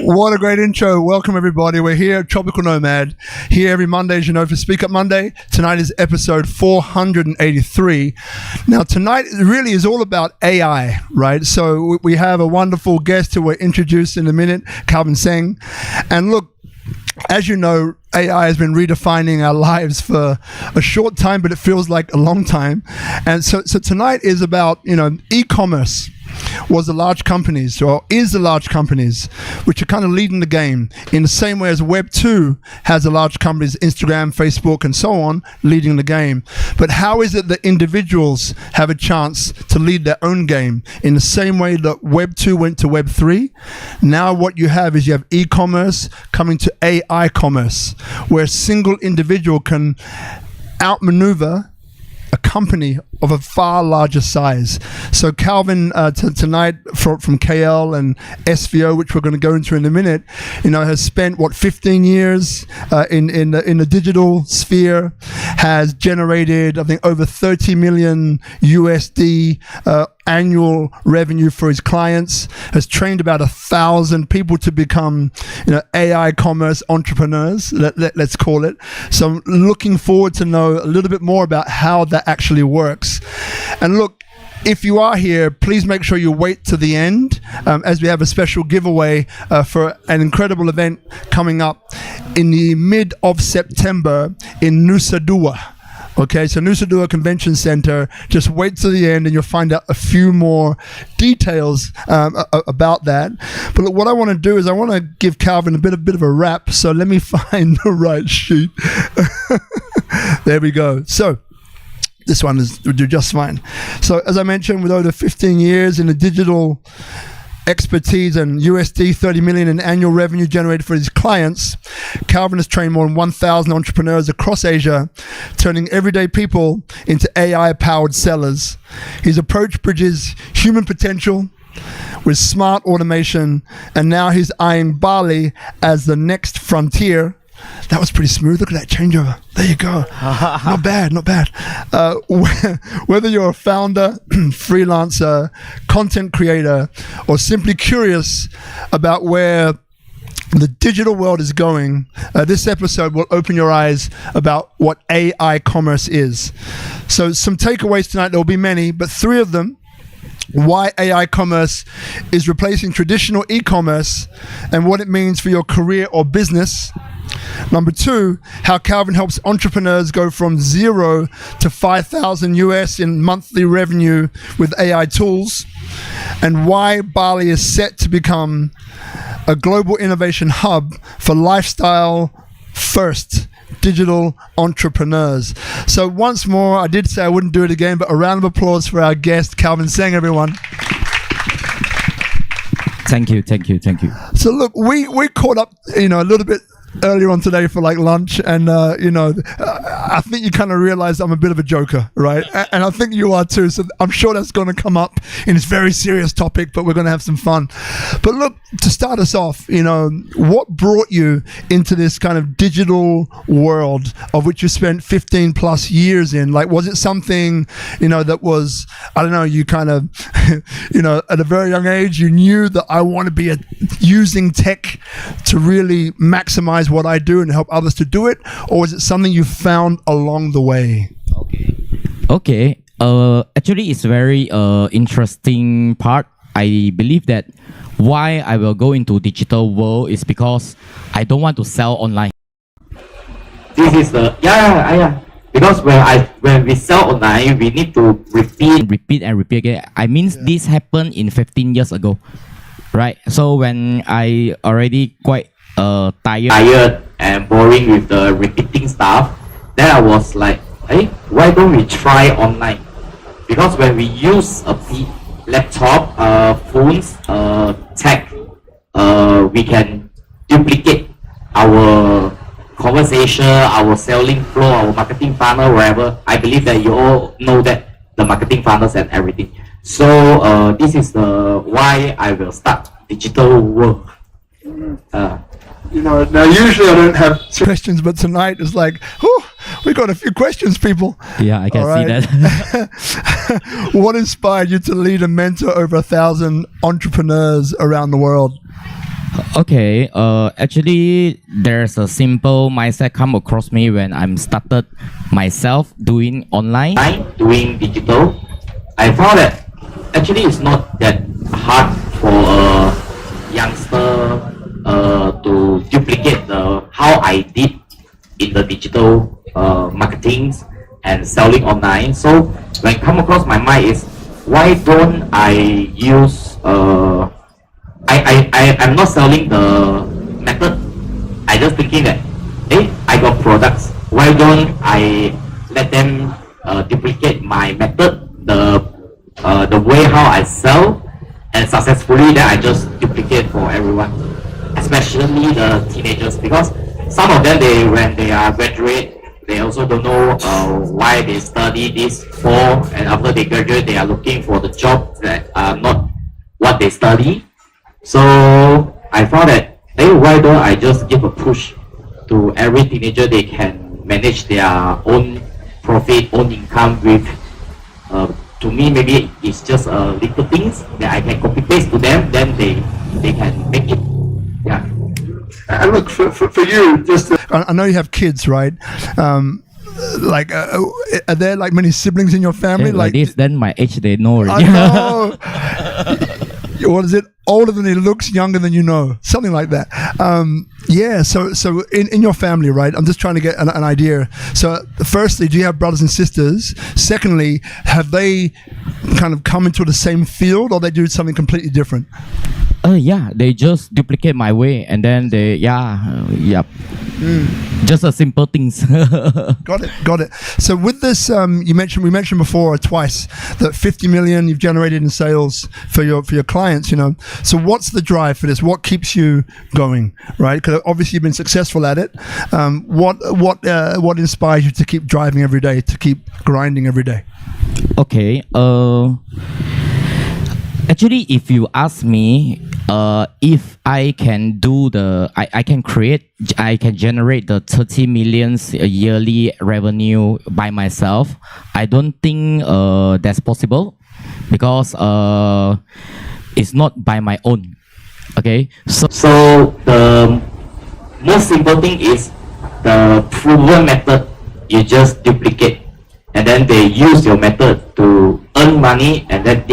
What a great intro. Welcome, everybody. We're here at Tropical Nomad, here every Monday, as you know, for SpeakuP Monday. Tonight is episode 483. Now, tonight really is all about AI, right? So we have a wonderful guest who we'll introduce in a minute, Calvin Seng. And look, as you know, AI has been redefining our lives for a short time, but it feels like a long time. And so tonight is about, e-commerce was the large companies, or is the large companies, which are kind of leading the game in the same way as Web 2 has the large companies, Instagram, Facebook, and so on, leading the game. But how is it that individuals have a chance to lead their own game in the same way that Web 2 went to Web 3? Now what you have is you have e-commerce coming to AI commerce, where a single individual can outmaneuver a company of a far larger size. So Calvin tonight from KL and SVO, which we're going to go into in a minute, has spent 15 years in the digital sphere, has generated I think over 30 million USD annual revenue for his clients, has trained about 1,000 people to become AI commerce entrepreneurs, let's call it. So I'm looking forward to know a little bit more about how that actually works. And look, if you are here, please make sure you wait to the end as we have a special giveaway for an incredible event coming up in the mid of September in Nusa Dua. Okay, so Nusa Dua Convention Center. Just wait to the end and you'll find out a few more details about that. But look, what I want to do is I want to give Calvin a bit of a wrap. So let me find the right sheet. There we go. So this one will do just fine. So as I mentioned, with over 15 years in the digital expertise and USD 30 million in annual revenue generated for his clients, Calvin has trained more than 1,000 entrepreneurs across Asia, turning everyday people into AI-powered sellers. His approach bridges human potential with smart automation, and now he's eyeing Bali as the next frontier. That was pretty smooth. Look at that changeover. There you go. Not bad, not bad. Whether you're a founder, freelancer, content creator, or simply curious about where the digital world is going, this episode will open your eyes about what AI commerce is. So some takeaways tonight, there will be many, but 3 of them: why AI commerce is replacing traditional e-commerce and what it means for your career or business. Number 2, how Calvin helps entrepreneurs go from 0 to 5,000 US in monthly revenue with AI tools, and why Bali is set to become a global innovation hub for lifestyle first digital entrepreneurs. So once more, I did say I wouldn't do it again, but a round of applause for our guest, Calvin Seng, everyone. Thank you. So look, we caught up, a little bit earlier on today for lunch, and I think you kind of realized I'm a bit of a joker, right? And I think you are too, so I'm sure that's going to come up in this very serious topic, but we're going to have some fun. But look, to start us off, what brought you into this kind of digital world of which you spent 15 plus years in? Was it something that was, I don't know, you kind of at a very young age you knew that I want to be using tech to really maximize what I do and help others to do it, or is it something you found along the way? Okay. Actually, it's very interesting part. I believe that why I will go into digital world is because I don't want to sell online. This is the because when we sell online, we need to repeat again. I mean, this happened in 15 years ago, right? So when I already quite tired and boring with the repeating stuff, then I was like, hey, why don't we try online? Because when we use a laptop, phones, tech, we can duplicate our conversation, our selling flow, our marketing funnel, wherever. I believe that you all know that the marketing funnels and everything. So this is the why I will start digital world. Now usually I don't have questions, but tonight is like, whew, we got a few questions, people. Yeah, I can see that. What inspired you to lead and mentor over 1,000 entrepreneurs around the world? Okay, actually, there's a simple mindset come across me when I'm started myself doing online. Doing digital, I found that actually it's not that hard for a youngster to duplicate the how I did in the digital marketing and selling online. So when come across my mind is why don't I use I'm not selling the method. I just thinking that hey, I got products. Why don't I let them duplicate my method, the way how I sell, and successfully then I just duplicate for everyone, especially the teenagers, because some of them when they are graduate, they also don't know why they study this for, and after they graduate they are looking for the job that are not what they study. So I found that hey, why don't I just give a push to every teenager, they can manage their own profit, own income with to me maybe it's just little things that I can copy paste to them, then they can make it. Yeah. And look, for you, just I know you have kids, right? Like, are there like many siblings in your family? Like this, then my age they know already. I know. What is it? Older than he looks, younger than you know, something like that. Yeah. So in your family, right? I'm just trying to get an idea. So, firstly, do you have brothers and sisters? Secondly, have they kind of come into the same field, or they do something completely different? Yeah, they just duplicate my way, and then just a simple things. Got it. So with this, we mentioned before twice that 50 million you've generated in sales for your clients. You know, so what's the drive for this? What keeps you going, right? Because obviously you've been successful at it. What inspires you to keep driving every day, to keep grinding every day? Okay. Actually, if you ask me, if I can do I can generate the 30 millions yearly revenue by myself, I don't think that's possible, because it's not by my own. Okay, So the most simple thing is the proven method. You just duplicate, and then they use your method to earn money, and then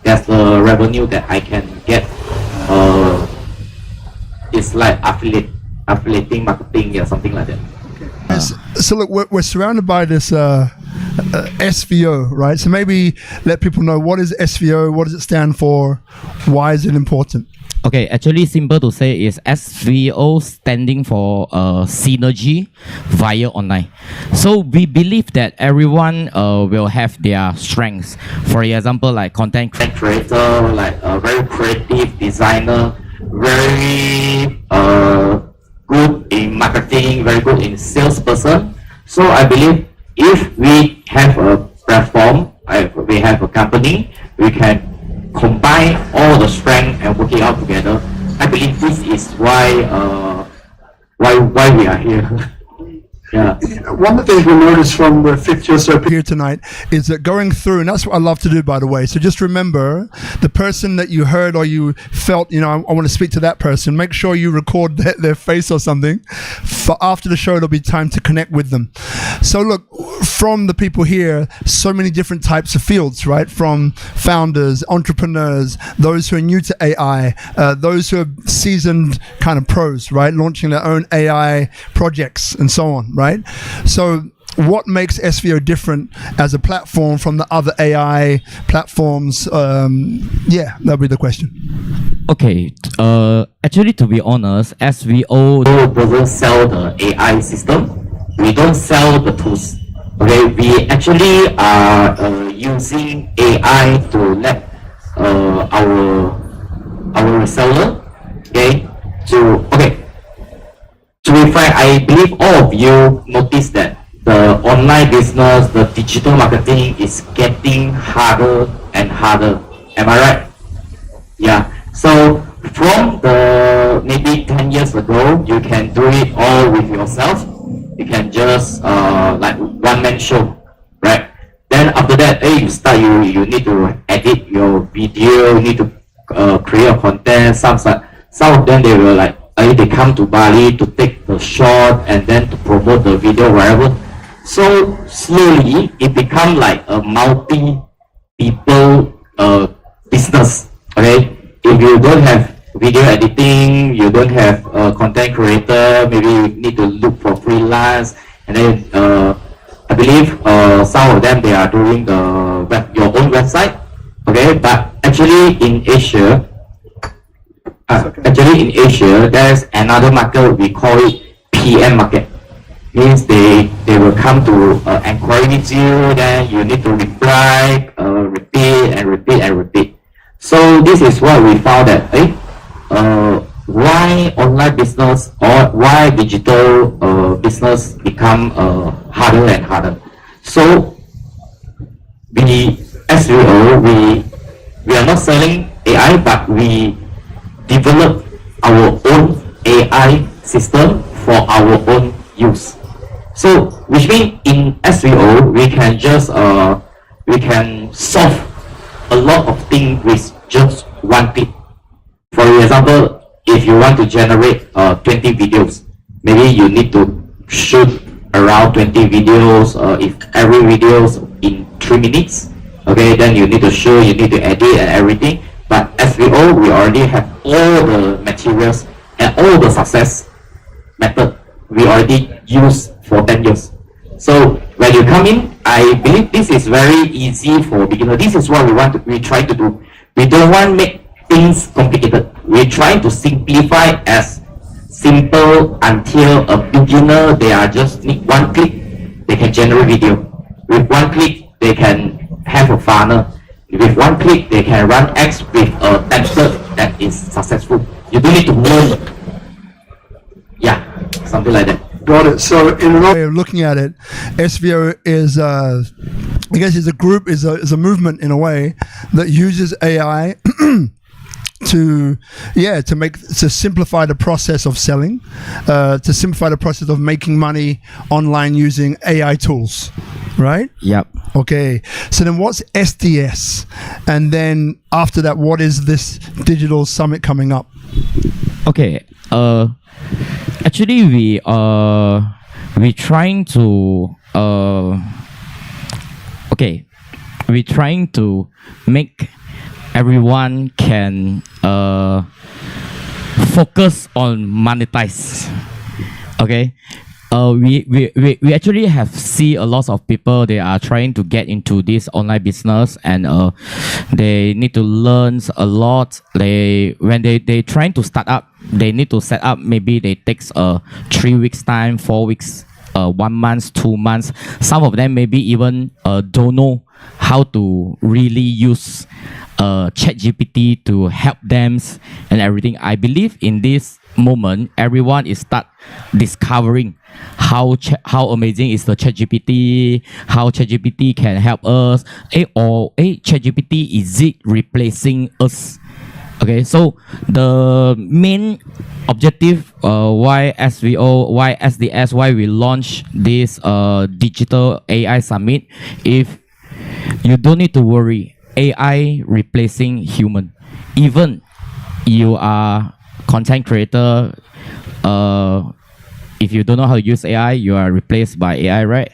that's the revenue that I can get. It's like affiliating marketing or something like that. So look, we're surrounded by this SVO, right? So maybe let people know, what is SVO, what does it stand for, why is it important? Okay, actually simple to say is SVO standing for synergy via online. So we believe that everyone will have their strengths. For example, like content creator, like a very creative designer, very good in marketing, very good in salesperson. So I believe if we have a platform, we have a company, we can combine all the strength and work it out together. I believe this is why we are here. Yeah. One of the things we noticed from the 50 or so here tonight is that going through, and that's what I love to do, by the way. So just remember the person that you heard or you felt, you know, I want to speak to that person. Make sure you record their face or something. For after the show, there'll be time to connect with them. So look, from the people here, so many different types of fields, right? From founders, entrepreneurs, those who are new to AI, those who are seasoned kind of pros, right? Launching their own AI projects and so on, right? So what makes SVO different as a platform from the other AI platforms? Yeah, that'll be the question. Okay, actually, to be honest, SVO doesn't sell the AI system. We don't sell the tools. Okay, we actually are using AI to let our reseller, to be frank, I believe all of you notice that the online business, the digital marketing is getting harder and harder. Am I right? Yeah. So from the maybe 10 years ago, you can do it all with yourself. You can just like one-man show, right? Then after that, you need to edit your video, you need to create a content, some of them they will like they come to Bali to take the shot and then to promote the video wherever. So slowly it become like a multi-people business. Okay, if you don't have video editing, you don't have a content creator, maybe you need to look for freelance, and then I believe some of them they are doing your own website. Okay, but actually in Asia, there's another market we call it PM market. Means they will come to inquiry with you, then you need to reply, repeat and repeat and repeat. So this is what we found that why online business or why digital business become harder and harder. So we SEO we are not selling AI, but we develop our own AI system for our own use. So which means in SEO we can just we can solve a lot of things with just one click. For example, if you want to generate 20 videos, maybe you need to shoot around 20 videos. If every video is in 3 minutes, okay, then you need to show, you need to edit and everything. But SEO, we already have all the materials and all the success method we already use for 10 years. So when you come in, I believe this is very easy for beginner. This is what we try to do. We don't want to make things complicated. We try to simplify as simple until a beginner, they are just need one click, they can generate video. With one click, they can have a funnel. With one click, they can run ads with a template that is successful. You don't need to learn. Yeah, something like that. Got it. So in another way of looking at it, SVO is, I guess, is a group, is a movement in a way that uses AI to simplify the process of selling, to simplify the process of making money online using AI tools, right? Yep. Okay. So then what's SDS? And then after that, what is this digital summit coming up? Okay. Actually, we trying to we're trying to make everyone can focus on monetize. Okay. We actually have see a lot of people, they are trying to get into this online business, and they need to learn a lot. When they trying to start up, they need to set up, maybe they takes 3 weeks time, 4 weeks, 1 month, 2 months. Some of them maybe even don't know how to really use ChatGPT to help them and everything. I believe in this moment, everyone is start discovering how amazing is the ChatGPT, how ChatGPT can help us. ChatGPT, is it replacing us? Okay, so the main objective, why SVO, why SDS, why we launch this digital AI summit, if you don't need to worry, AI replacing human. Even you are content creator, if you don't know how to use AI, you are replaced by AI, right?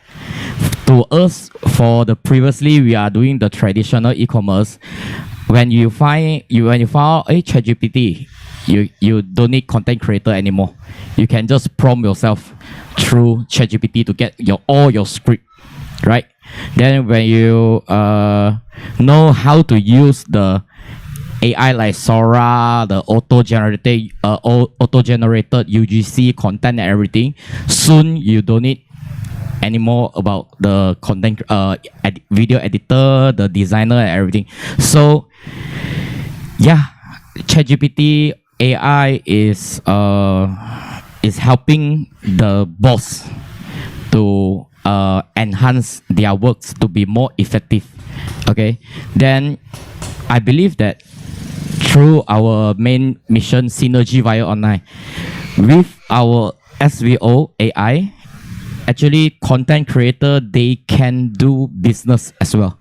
To us, for the previously we are doing the traditional e-commerce. When you found a ChatGPT, you don't need content creator anymore. You can just prompt yourself through ChatGPT to get all your script, right? Then when you know how to use the AI like Sora, the auto-generated UGC content and everything, soon you don't need anymore about the content video editor, the designer and everything. So yeah, ChatGPT AI is helping the boss to enhance their works to be more effective. Okay, then I believe that through our main mission, Synergy via Online, with our SVO AI, actually content creator, they can do business as well.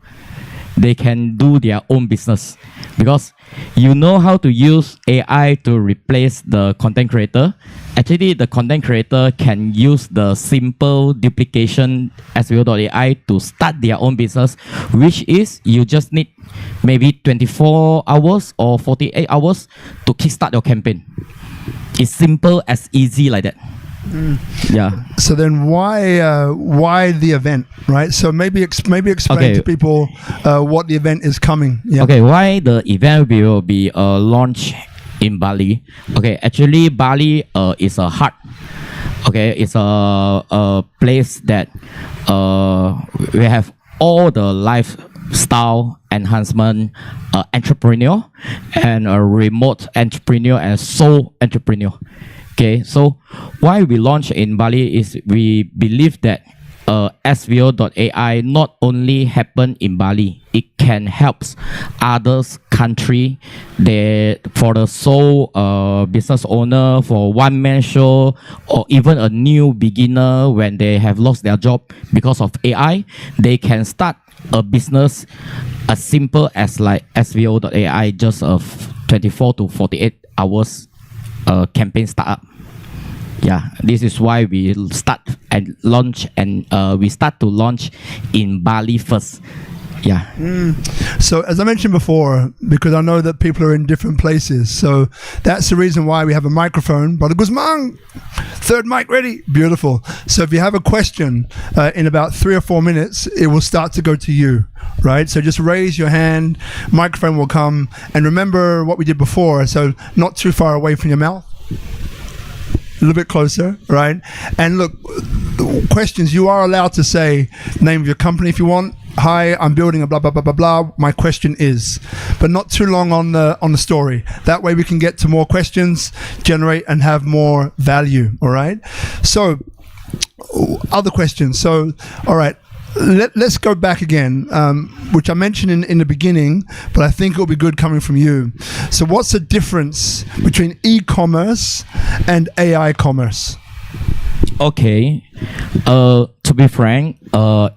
they can do their own business. Because you know how to use AI to replace the content creator. Actually, the content creator can use the simple duplication SEO.ai to start their own business, which is you just need maybe 24 hours or 48 hours to kickstart your campaign. It's simple as easy like that. Yeah. So then why the event, right? So maybe explain to people what the event is coming. Yeah. Okay, why the event will be launched in Bali? Okay, actually Bali is a heart. Okay, it's a place that we have all the lifestyle enhancement entrepreneur and a remote entrepreneur and sole entrepreneur. Okay, so why we launch in Bali is we believe that SVO.ai not only happen in Bali, it can help others country. They for the sole business owner, for one man show, or even a new beginner when they have lost their job because of AI, they can start a business as simple as like SVO.ai, just of 24 to 48 hours campaign startup. Yeah, this is why we start and launch, and we start to launch in Bali first. Yeah. So as I mentioned before, because I know that people are in different places, so that's the reason why we have a microphone. Brother Guzman, third mic ready. Beautiful. So if you have a question in about 3 or 4 minutes, it will start to go to you, right? So just raise your hand, microphone will come, and remember what we did before. So not too far away from your mouth. A little bit closer, right? And look, questions, you are allowed to say name of your company if you want. Hi, I'm building a blah, blah, blah, blah, blah. My question is, but not too long on the story. That way we can get to more questions, generate and have more value, all right? So, other questions. So, all right. Let's go back again, which I mentioned in the beginning, but I think it'll be good coming from you. So what's the difference between e-commerce and AI commerce? Okay, to be frank,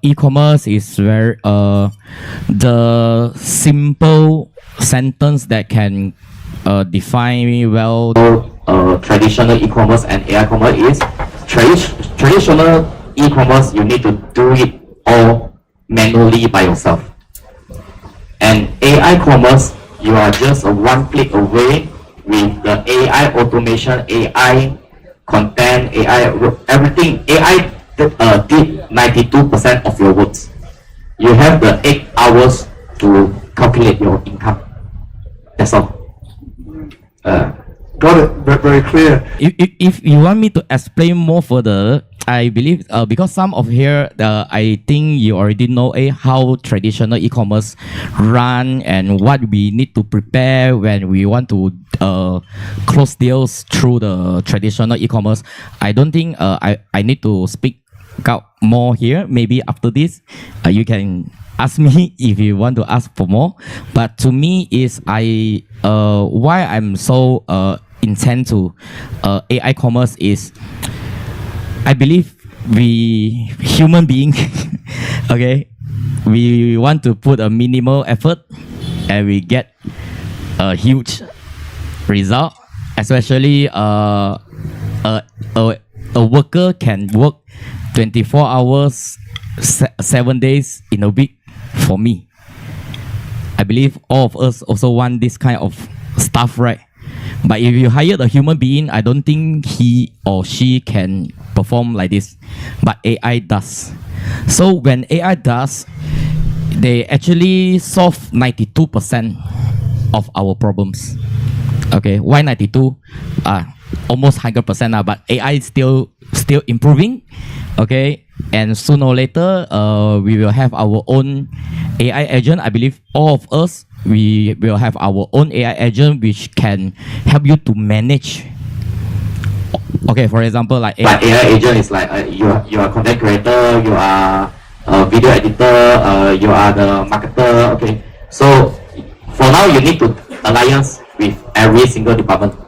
e-commerce is very the simple sentence that can define me well. Traditional e-commerce and AI commerce is traditional e-commerce. You need to do it all manually by yourself. And AI commerce, you are just one click away with the AI automation, AI content, AI everything. AI did 92% of your works. You have the 8 hours to calculate your income. That's all. Got it. Very clear. If you want me to explain more further, I believe because some of here, I think you already know how traditional e-commerce run and what we need to prepare when we want to close deals through the traditional e-commerce. I don't think I need to speak out more here. Maybe after this, you can ask me if you want to ask for more. But to me is why I'm so intent to AI commerce is I believe we human being, okay, we want to put a minimal effort and we get a huge result. Especially a worker can work 24 hours, 7 days in a week for me. I believe all of us also want this kind of stuff, right? But if you hire a human being, I don't think he or she can perform like this. But AI does. So when AI does, they actually solve 92% of our problems. Okay, why 92? Almost 100%, but AI is still improving. Okay, and sooner or later, we will have our own AI agent. I believe all of us, we will have our own AI agent which can help you to manage. Okay, for example, like AI agent is like you are content creator, you are a video editor, you are the marketer. Okay, so for now you need to alliance with every single department.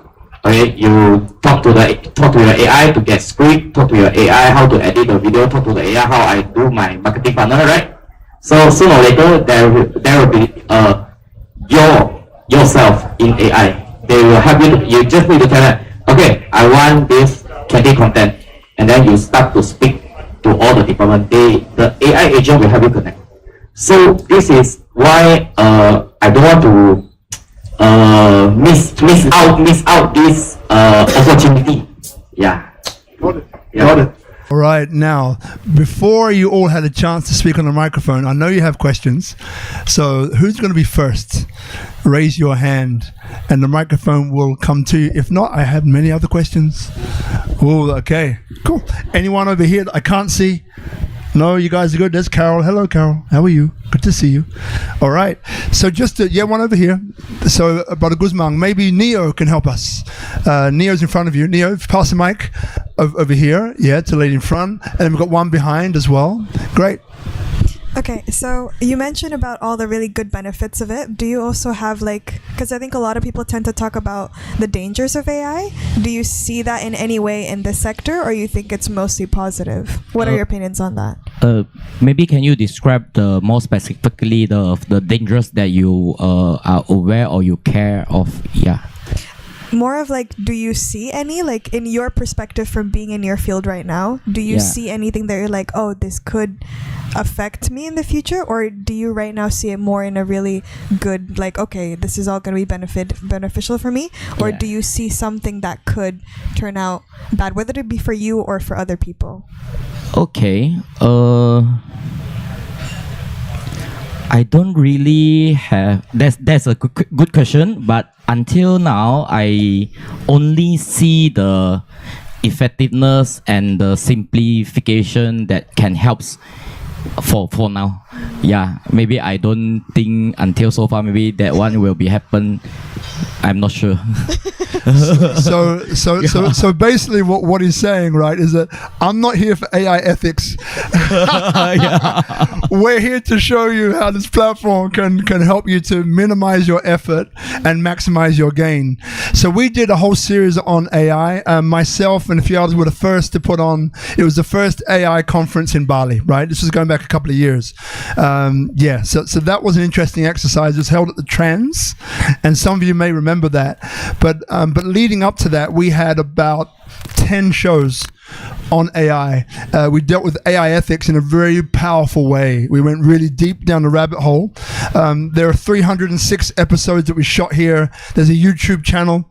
Okay, you talk to your AI to get script, talk to your AI how to edit the video, talk to the AI how I do my marketing partner, right? So sooner or later, there will be yourself in AI. They will help you. You just need to tell them, okay, I want this 20 content, and then you start to speak to all the department. The AI agent will help you connect. So this is why I don't want to miss out this opportunity. Yeah. Got it. Yeah. Got it. All right. Now, before you all had a chance to speak on the microphone, I know you have questions. So who's going to be first? Raise your hand and the microphone will come to you. If not, I have many other questions. Oh, okay. Cool. Anyone over here that I can't see? No, you guys are good. There's Carol. Hello, Carol. How are you? Good to see you. All right. So just one over here. So Brother Guzman, maybe Neo can help us. Neo's in front of you. Neo, pass the mic over here. Yeah, to the lady in front. And then we've got one behind as well. Great. Okay, so you mentioned about all the really good benefits of it. Do you also have because I think a lot of people tend to talk about the dangers of AI. Do you see that in any way in this sector, or you think it's mostly positive? What are your opinions on that? Maybe can you describe more specifically the dangers that you are aware or you care of? Yeah. More of do you see any, in your perspective from being in your field right now, do you see anything that you're like, oh, this could affect me in the future? Or do you right now see it more in a really good, okay, this is all going to be beneficial for me? Or do you see something that could turn out bad, whether it be for you or for other people? Okay. I don't really have. That's a good question. But until now, I only see the effectiveness and the simplification that can help for now. Yeah, maybe I don't think until so far. Maybe that one will be happen. I'm not sure. So basically what he's saying, right, is that I'm not here for AI ethics. We're here to show you how this platform can help you to minimize your effort and maximize your gain. So we did a whole series on AI. Myself and a few others were the first to put on. It was the first AI conference in Bali, right? This was going back a couple of years. So that was an interesting exercise. It was held at the Trans, and some of you may remember that. But leading up to that, we had about 10 shows on AI. We dealt with AI ethics in a very powerful way. We went really deep down the rabbit hole. There are 306 episodes that we shot here. There's a YouTube channel,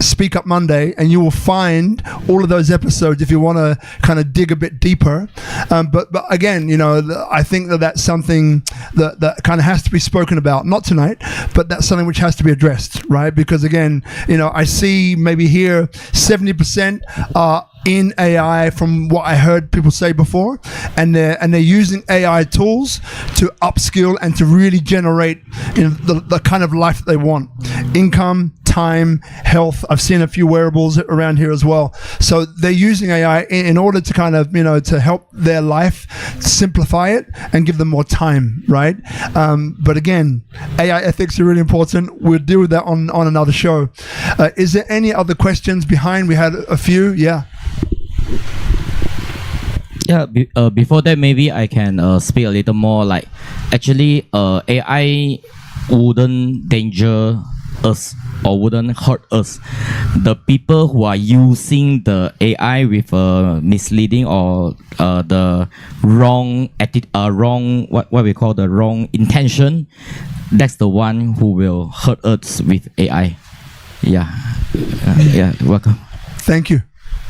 SpeakuP Monday, and you will find all of those episodes if you want to kind of dig a bit deeper. But again, I think that's something that kind of has to be spoken about. Not tonight, but that's something which has to be addressed, right? Because again, I see maybe here 70% are in AI from what I heard people say before, and they're using AI tools to upskill and to really generate the kind of life that they want. Income, time, health. I've seen a few wearables around here as well. So they're using AI in order to kind of, to help their life, simplify it, and give them more time, right? But again, AI ethics are really important. We'll deal with that on another show. Is there any other questions behind? We had a few, yeah. Yeah, before that, maybe I can speak a little more. Actually, AI wouldn't danger us or wouldn't hurt us. The people who are using the AI with misleading or the wrong what we call the wrong intention, that's the one who will hurt us with AI. Yeah, welcome. Thank you.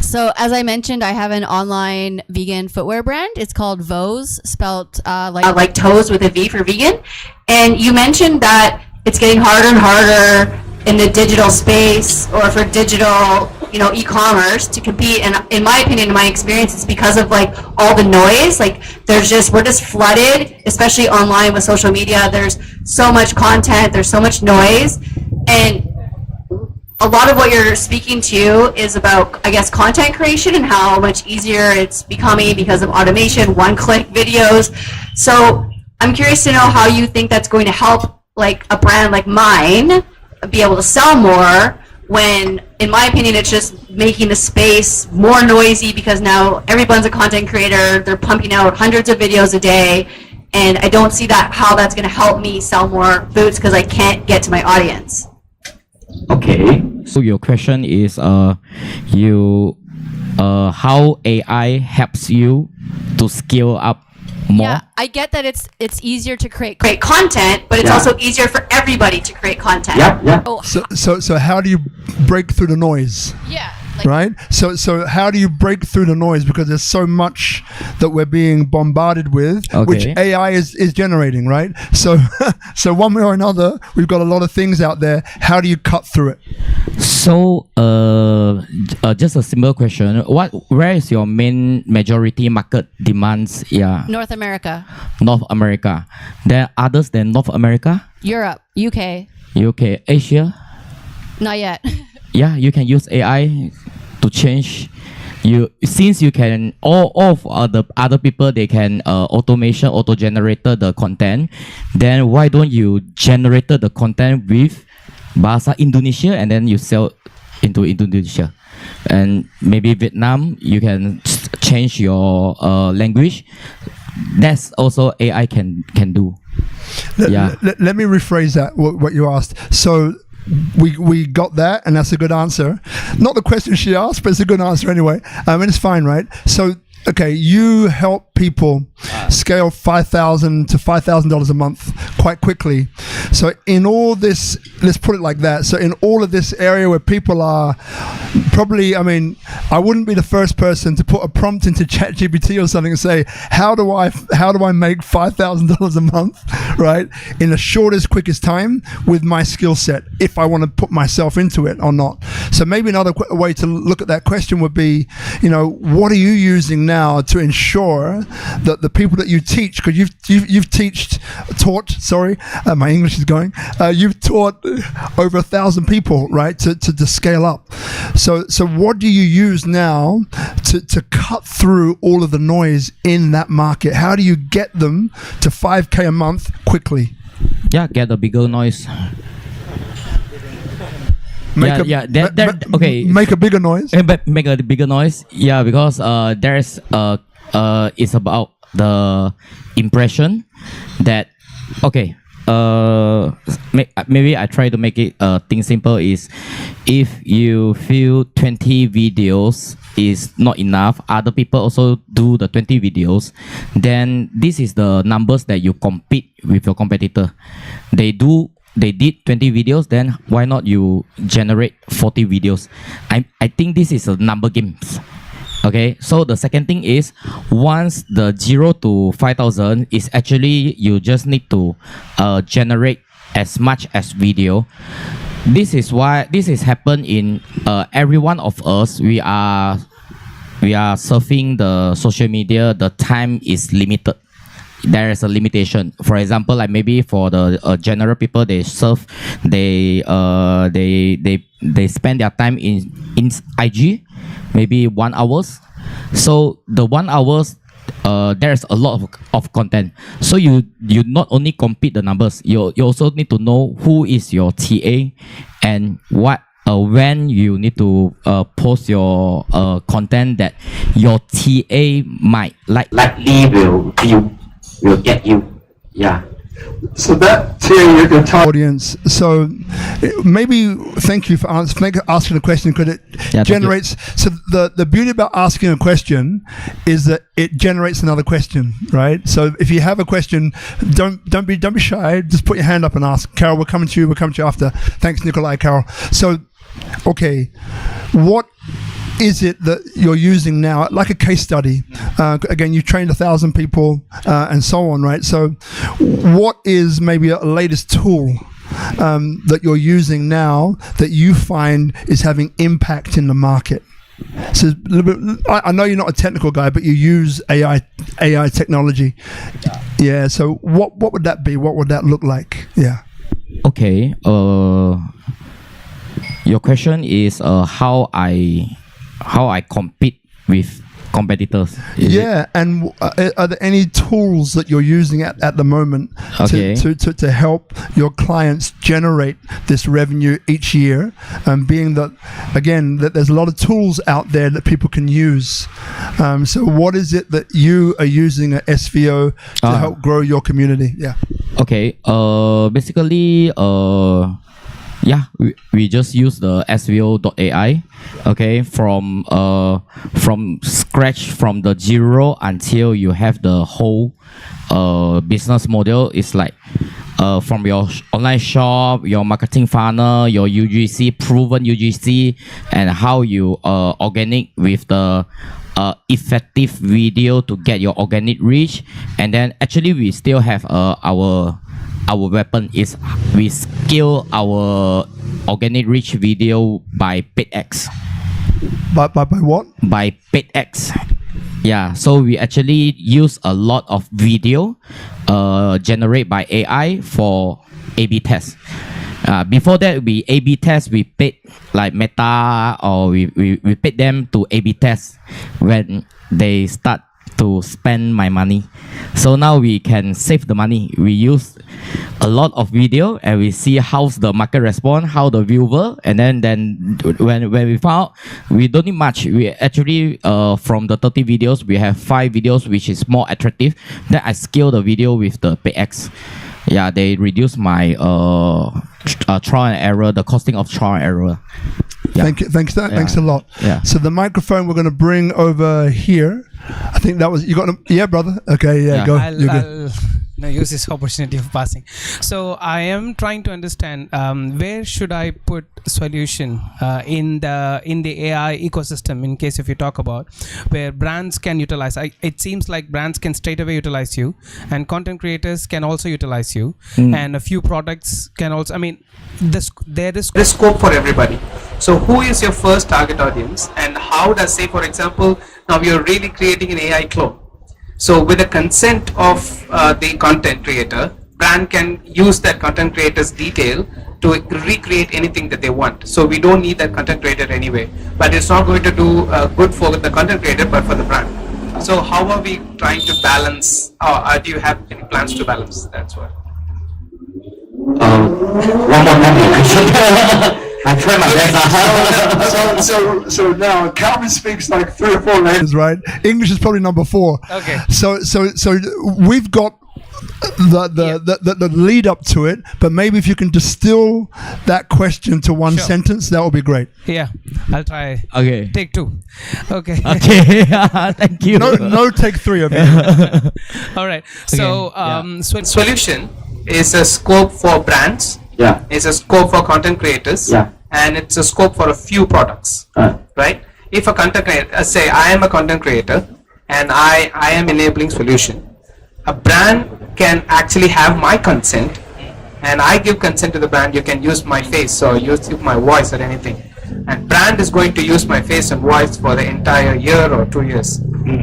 So as I mentioned, I have an online vegan footwear brand. It's called Vos, spelled like toes with a V for vegan. And you mentioned that it's getting harder and harder in the digital space or for digital, e-commerce to compete. And in my opinion, in my experience, it's because of all the noise. We're just flooded, especially online with social media. There's so much content, there's so much noise. And a lot of what you're speaking to is about, I guess, content creation and how much easier it's becoming because of automation, one-click videos. So I'm curious to know how you think that's going to help a brand like mine be able to sell more when, in my opinion, it's just making the space more noisy because now everyone's a content creator. They're pumping out hundreds of videos a day. and I don't see that how that's going to help me sell more boots because I can't get to my audience. Okay. So your question is, how AI helps you to scale up more? Yeah, I get that it's easier to create content, but it's also easier for everybody to create content. Yeah. Oh, So how do you break through the noise? yeah. Like, Right? So how do you break through the noise? Because there's so much that we're being bombarded with, which Okay. AI is generating, right? So so one way or another, we've got a lot of things out there. How do you cut through it? So, just a simple question. Where is your main majority market demands? Yeah, North America, North America. There are others than North America, Europe, UK, UK, Asia. not yet. Yeah, you can use AI to change. Since you can all of other people, they can auto generated the content. Then why don't you generate the content with bahasa Indonesia and then you sell into Indonesia, and maybe Vietnam you can change your language. That's also AI can do. Let me rephrase that, what you asked. So we got that, and that's a good answer. Not the question she asked, but it's a good answer anyway. And it's fine, right? So, okay, you help people scale $5,000 to $5,000 a month quite quickly. So in all this, let's put it like that. So in all of this area where people are probably, I mean, I wouldn't be the first person to put a prompt into ChatGPT or something and say, how do I make $5,000 a month, right? In the shortest, quickest time with my skill set, if I want to put myself into it or not. So maybe another way to look at that question would be, what are you using now to ensure that the people that you teach, because you've taught, my English is going, you've taught over 1,000 people, right, to scale up. So what do you use now to cut through all of the noise in that market? How do you get them to 5K a month quickly? Yeah, get a bigger noise. Okay. Make a bigger noise. Make a bigger noise. Yeah, because there's it's about the impression that maybe I try to make it thing simple is if you feel 20 videos is not enough, other people also do the 20 videos, then this is the numbers that you compete with your competitor. They did 20 videos, then why not you generate 40 videos? I think this is a number game. Okay, so the second thing is, once the 0 to 5,000 is actually, you just need to generate as much as video. This is why this is happen in every one of us. We are surfing the social media. The time is limited. There is a limitation. For example, like maybe for the general people, they surf, they spend their time in IG, maybe 1 hour. So the 1 hour, there's a lot of content. So you not only compete the numbers, you also need to know who is your TA and what when you need to post your content that your TA might Likely will get you. Yeah. So that to your target audience. So maybe thank you for asking a question, because it generates. So the beauty about asking a question is that it generates another question, right? So if you have a question, don't be shy. Just put your hand up and ask. Carol, we're coming to you. We'll come to you after. Thanks, Nikolai. Carol. So, okay, what is it that you're using now, like a case study? Again, you've trained 1,000 people and so on, right? So what is maybe a latest tool that you're using now that you find is having impact in the market? So a little bit, I know you're not a technical guy, but you use AI technology. Yeah. So what would that be? What would that look like? Yeah. Okay. Your question is how I compete with competitors. Is it? Yeah, and are there any tools that you're using at the moment Okay. to help your clients generate this revenue each year? Being that, again, that there's a lot of tools out there that people can use. So what is it that you are using at SVO to help grow your community? Yeah. Okay. Basically, yeah, we just use the SVO.ai. Okay, from scratch, from the zero until you have the whole business model. It's like from your online shop, your marketing funnel, your UGC, proven UGC, and how you organic with the effective video to get your organic reach. And then actually we still have our weapon is we scale our organic reach video by paid X. By what? By paid X. Yeah, so we actually use a lot of video generated by AI for A/B tests. Before that, we A/B test, we paid like Meta, or we paid them to A/B test when they start to spend my money. So now we can save the money. We use a lot of video and we see how's the market respond, how the viewer, and then when we found out we don't need much, we actually from the 30 videos we have 5 videos which is more attractive. Then I scale the video with the PX. Yeah, they reduce my trial and error, the costing of trial and error. Yeah. Thank you. Thanks a lot. Yeah. So the microphone we're going to bring over here. I think that was you got. Yeah, brother. Okay. Yeah. Yeah. Go. You're good. I'll use this opportunity of passing. So I am trying to understand where should I put solution in the AI ecosystem, in case if you talk about where brands can utilize. It seems like brands can straight away utilize you, and content creators can also utilize you, and a few products can also. I mean, there is scope for everybody. So who is your first target audience, and how does, say for example, now you're really creating an AI clone. So with the consent of the content creator, brand can use that content creator's detail to recreate anything that they want. So we don't need that content creator anyway, but it's not going to do good for the content creator, but for the brand. So how are we trying to balance, or do you have any plans to balance? That's what. One more time. I try my best. So now Calvin speaks like 3 or 4 languages, right? English is probably number 4. Okay. So we've got the lead up to it, but maybe if you can distill that question to one Sure. sentence, that would be great. Yeah, I'll try. Okay. Take 2. Okay. Okay. Thank you. No, take 3 of it. All right. So yeah. solution is a scope for brands. Yeah. It's a scope for content creators. Yeah. And it's a scope for a few products. Right? If a content creator, say I am a content creator and I am enabling solution, a brand can actually have my consent, and I give consent to the brand. You can use my face or use my voice or anything, and brand is going to use my face and voice for the entire year or 2 years.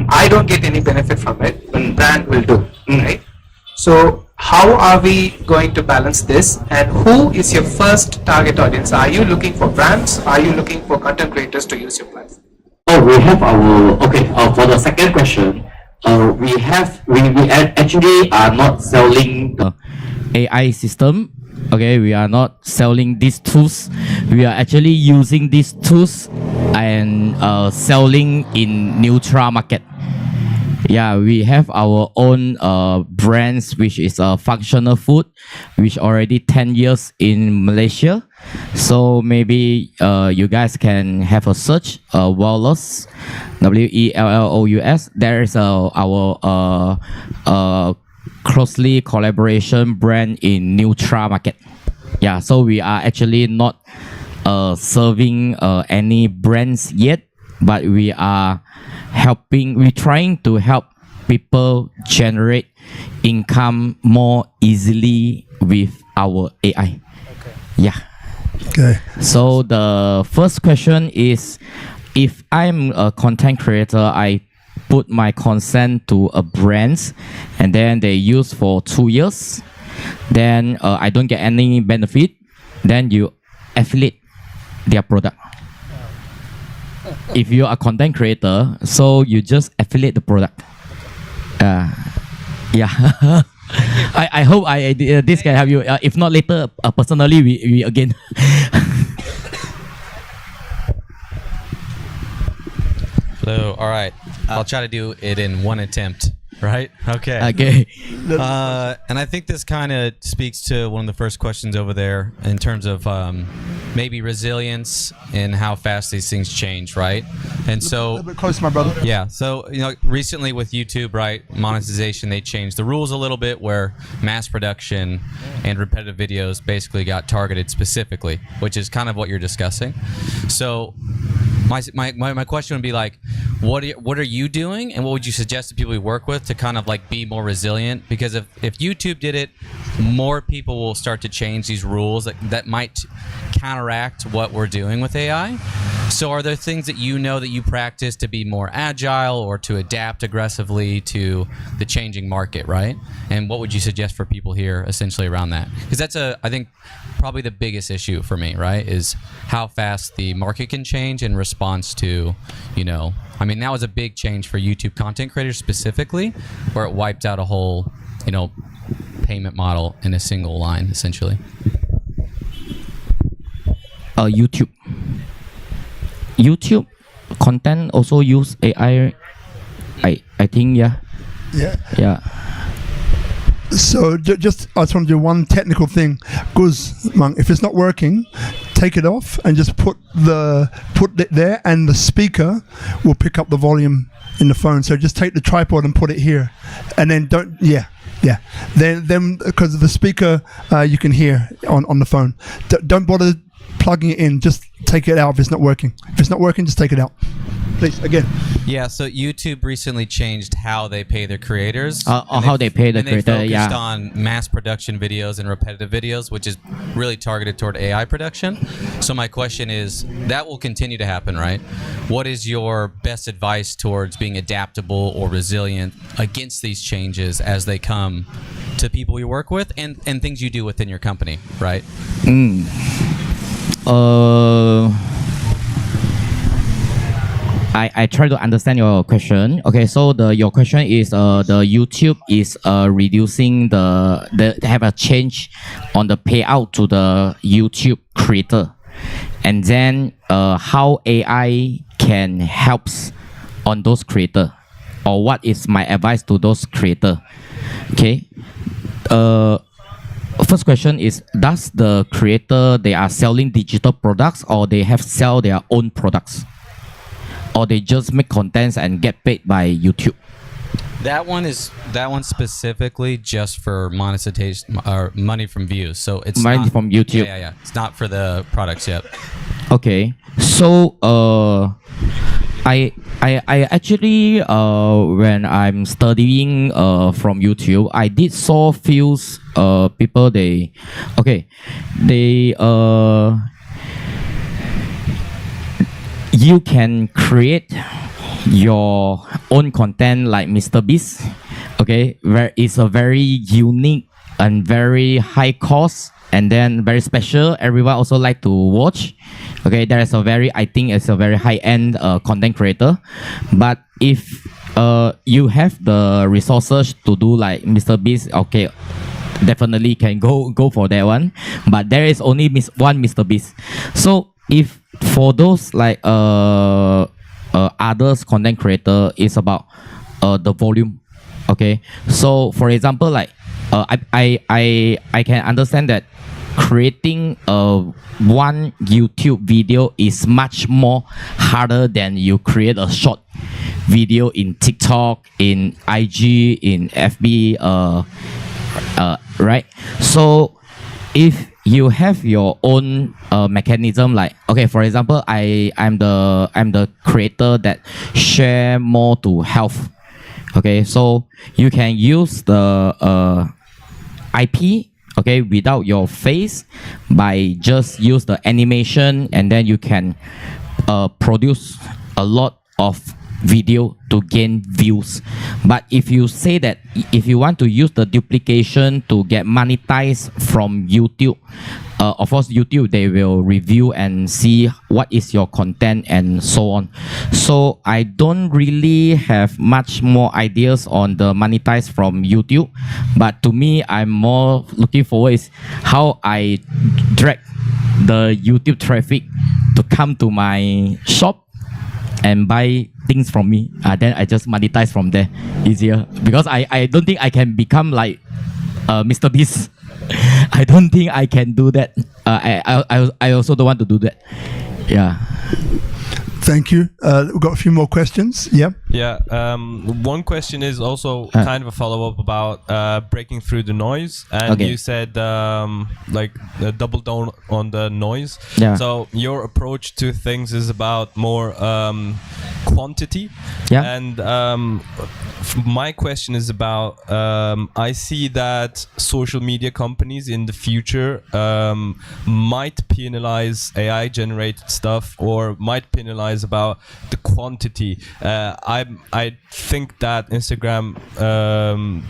I don't get any benefit from it, but brand will do. Right? So how are we going to balance this, and who is your first target audience? Are you looking for brands? Are you looking for content creators to use your platform? Oh, we have our for the second question, we actually are not selling the AI system. Okay, we are not selling these tools. We are actually using these tools and selling in neutral market. Yeah, we have our own brands, which is functional food, which already 10 years in Malaysia. So maybe you guys can have a search, Wellous, WELLOUS. There is our closely collaboration brand in neutral market. Yeah, so we are actually not serving any brands yet, but we are we're trying to help people generate income more easily with our AI. Yeah. Okay. So the first question is, if I'm a content creator, I put my consent to a brand and then they use for 2 years, then I don't get any benefit, then you affiliate their product. if you are a content creator, so you just affiliate the product. Yeah. I hope this can help you. If not later, personally, we again. Hello. All right. I'll try to do it in one attempt. Right? Okay. Okay. And I think this kind of speaks to one of the first questions over there in terms of maybe resilience and how fast these things change, right? And so, a little bit close, my brother. yeah. So, recently with YouTube, right, monetization, they changed the rules a little bit where mass production and repetitive videos basically got targeted specifically, which is kind of what you're discussing. So, my question would be like, what are you doing, and what would you suggest to people you work with to kind of like be more resilient? Because if YouTube did it, more people will start to change these rules that might counteract what we're doing with AI. So are there things that that you practice to be more agile or to adapt aggressively to the changing market, right? And what would you suggest for people here essentially around that? Because that's I think probably the biggest issue for me, right, is how fast the market can change in response to, I mean, that was a big change for YouTube content creators specifically, where it wiped out a whole, payment model in a single line, essentially. YouTube content also use AI. I think, yeah. Yeah. So I just want to do one technical thing. Because if it's not working, take it off and just put it there, and the speaker will pick up the volume in the phone. So just take the tripod and put it here, and then Then because of the speaker, you can hear on the phone. Don't bother plugging it in. Just take it out if it's not working. If it's not working, just take it out. Please, again. Yeah, so YouTube recently changed how they pay their creators. How they pay the creator, they focused on mass production videos and repetitive videos, which is really targeted toward AI production. So my question is, that will continue to happen, right? What is your best advice towards being adaptable or resilient against these changes as they come to people you work with and things you do within your company, right? I try to understand your question. Okay, so your question is the YouTube is reducing they have a change on the payout to the YouTube creator, and then how AI can helps on those creator, or what is my advice to those creator? Okay. First question is, does the creator they are selling digital products, or they have sell their own products, or they just make contents and get paid by YouTube? That one specifically just for monetization or money from views. So it's money from YouTube. Yeah. It's not for the products yet. Okay, so I actually when I'm studying from YouTube, I did saw few people you can create your own content like Mr. Beast. Okay, where it's a very unique and very high cost, and then very special. Everyone also like to watch. Okay, there is I think it's a very high-end content creator. But if you have the resources to do like Mr. Beast, okay, definitely can go for that one. But there is only one Mr. Beast. So if for those like others content creator, is about the volume. Okay, so for example, like I can understand that creating one YouTube video is much more harder than you create a short video in TikTok, in IG, in FB, right? So if you have your own mechanism, like, okay, for example, I'm the creator that share more to health. Okay, so you can use the IP, okay, without your face, by just use the animation, and then you can produce a lot of video to gain views. But if you say that if you want to use the duplication to get monetized from YouTube, of course YouTube, they will review and see what is your content and so on. So I don't really have much more ideas on the monetize from YouTube, but to me, I'm more looking forward is how I drag the YouTube traffic to come to my shop and buy things from me. Then I just monetize from there easier, because I don't think I can become like Mr. Beast. I don't think I can do that. I also don't want to do that. Yeah. Thank you. We've got a few more questions. Yeah. Yeah. One question is also kind of a follow-up about breaking through the noise. And Okay. you said double down on the noise. Yeah. So your approach to things is about more quantity. Yeah. And my question is about I see that social media companies in the future might penalize AI generated stuff, or might penalize about the quantity. I think that Instagram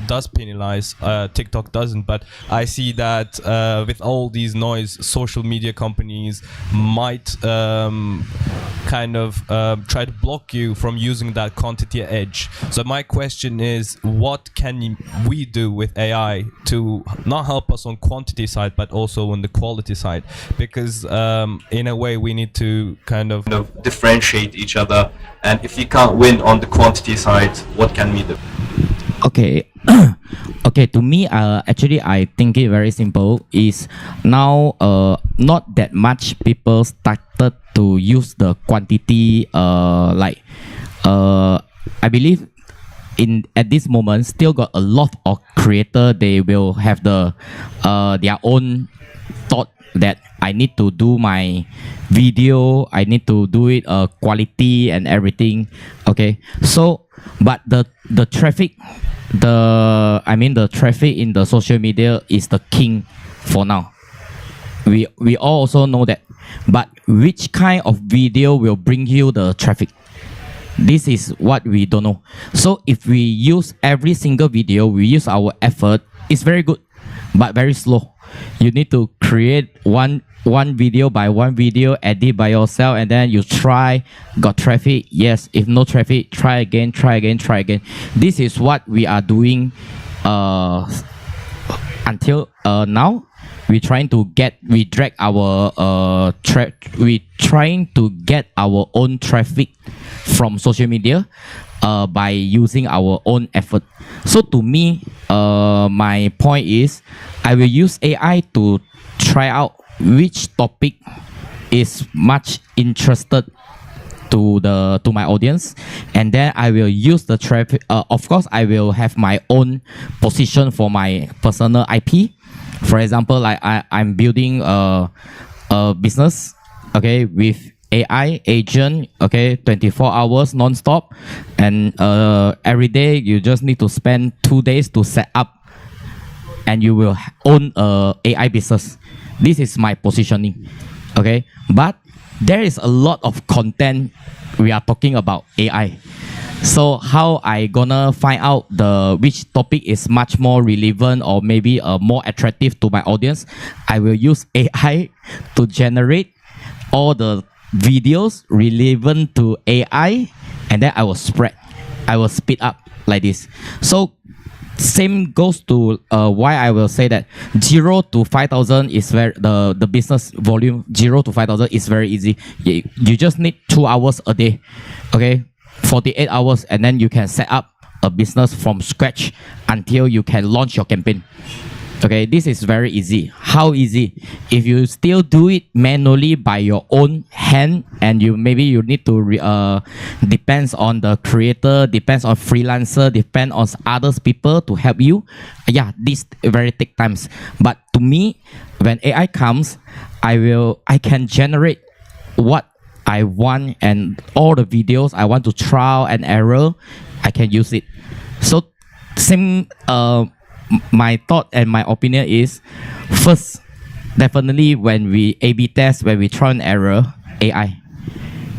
does penalize, TikTok doesn't, but I see that with all these noise, social media companies might kind of try to block you from using that quantity edge. So my question is, what can we do with AI to not help us on quantity side, but also on the quality side? Because in a way, we need to kind of differentiate each other. And if you can't win on the quantity side, what can we do? Okay. Okay, to me, actually, I think it very simple. Is now not that much people started to use the quantity. I believe at this moment, still got a lot of creator. They will have the their own thought that I need to do my video, I need to do it quality and everything. Okay, so but the traffic, the traffic in the social media is the king for now. We all also know that, but which kind of video will bring you the traffic? This is what we don't know. So if we use every single video, we use our effort, it's very good, but very slow. You need to create one video by one video, edit by yourself, and then you try, got traffic, yes. If no traffic, try again. This is what we are doing until now. We trying to get our own traffic from social media by using our own effort. So to me, my point is, I will use AI to try out which topic is much interested to my audience, and then I will use the traffic. Of course, I will have my own position for my personal IP. For example, like I'm building a business, okay, with AI agent, okay, 24 hours non-stop, and every day you just need to spend 2 days to set up, and you will own a AI business. This is my positioning, okay. But there is a lot of content we are talking about AI. So how I gonna find out which topic is much more relevant or maybe more attractive to my audience? I will use AI to generate all the videos relevant to AI, and then I will speed up like this. So same goes to why I will say that 0 to 5,000 is the business volume 0 to 5,000 is very easy. You just need 2 hours a day, okay, 48 hours, and then you can set up a business from scratch until you can launch your campaign. Okay, this is very easy. How easy? If you still do it manually by your own hand, and you need to depends on the creator, depends on freelancer, depends on others people to help you. Yeah, this very take times. But to me, when AI comes, I can generate what I want, and all the videos I want to trial and error, I can use it. So same. My thought and my opinion is, first, definitely when we A/B test, when we try and error, AI.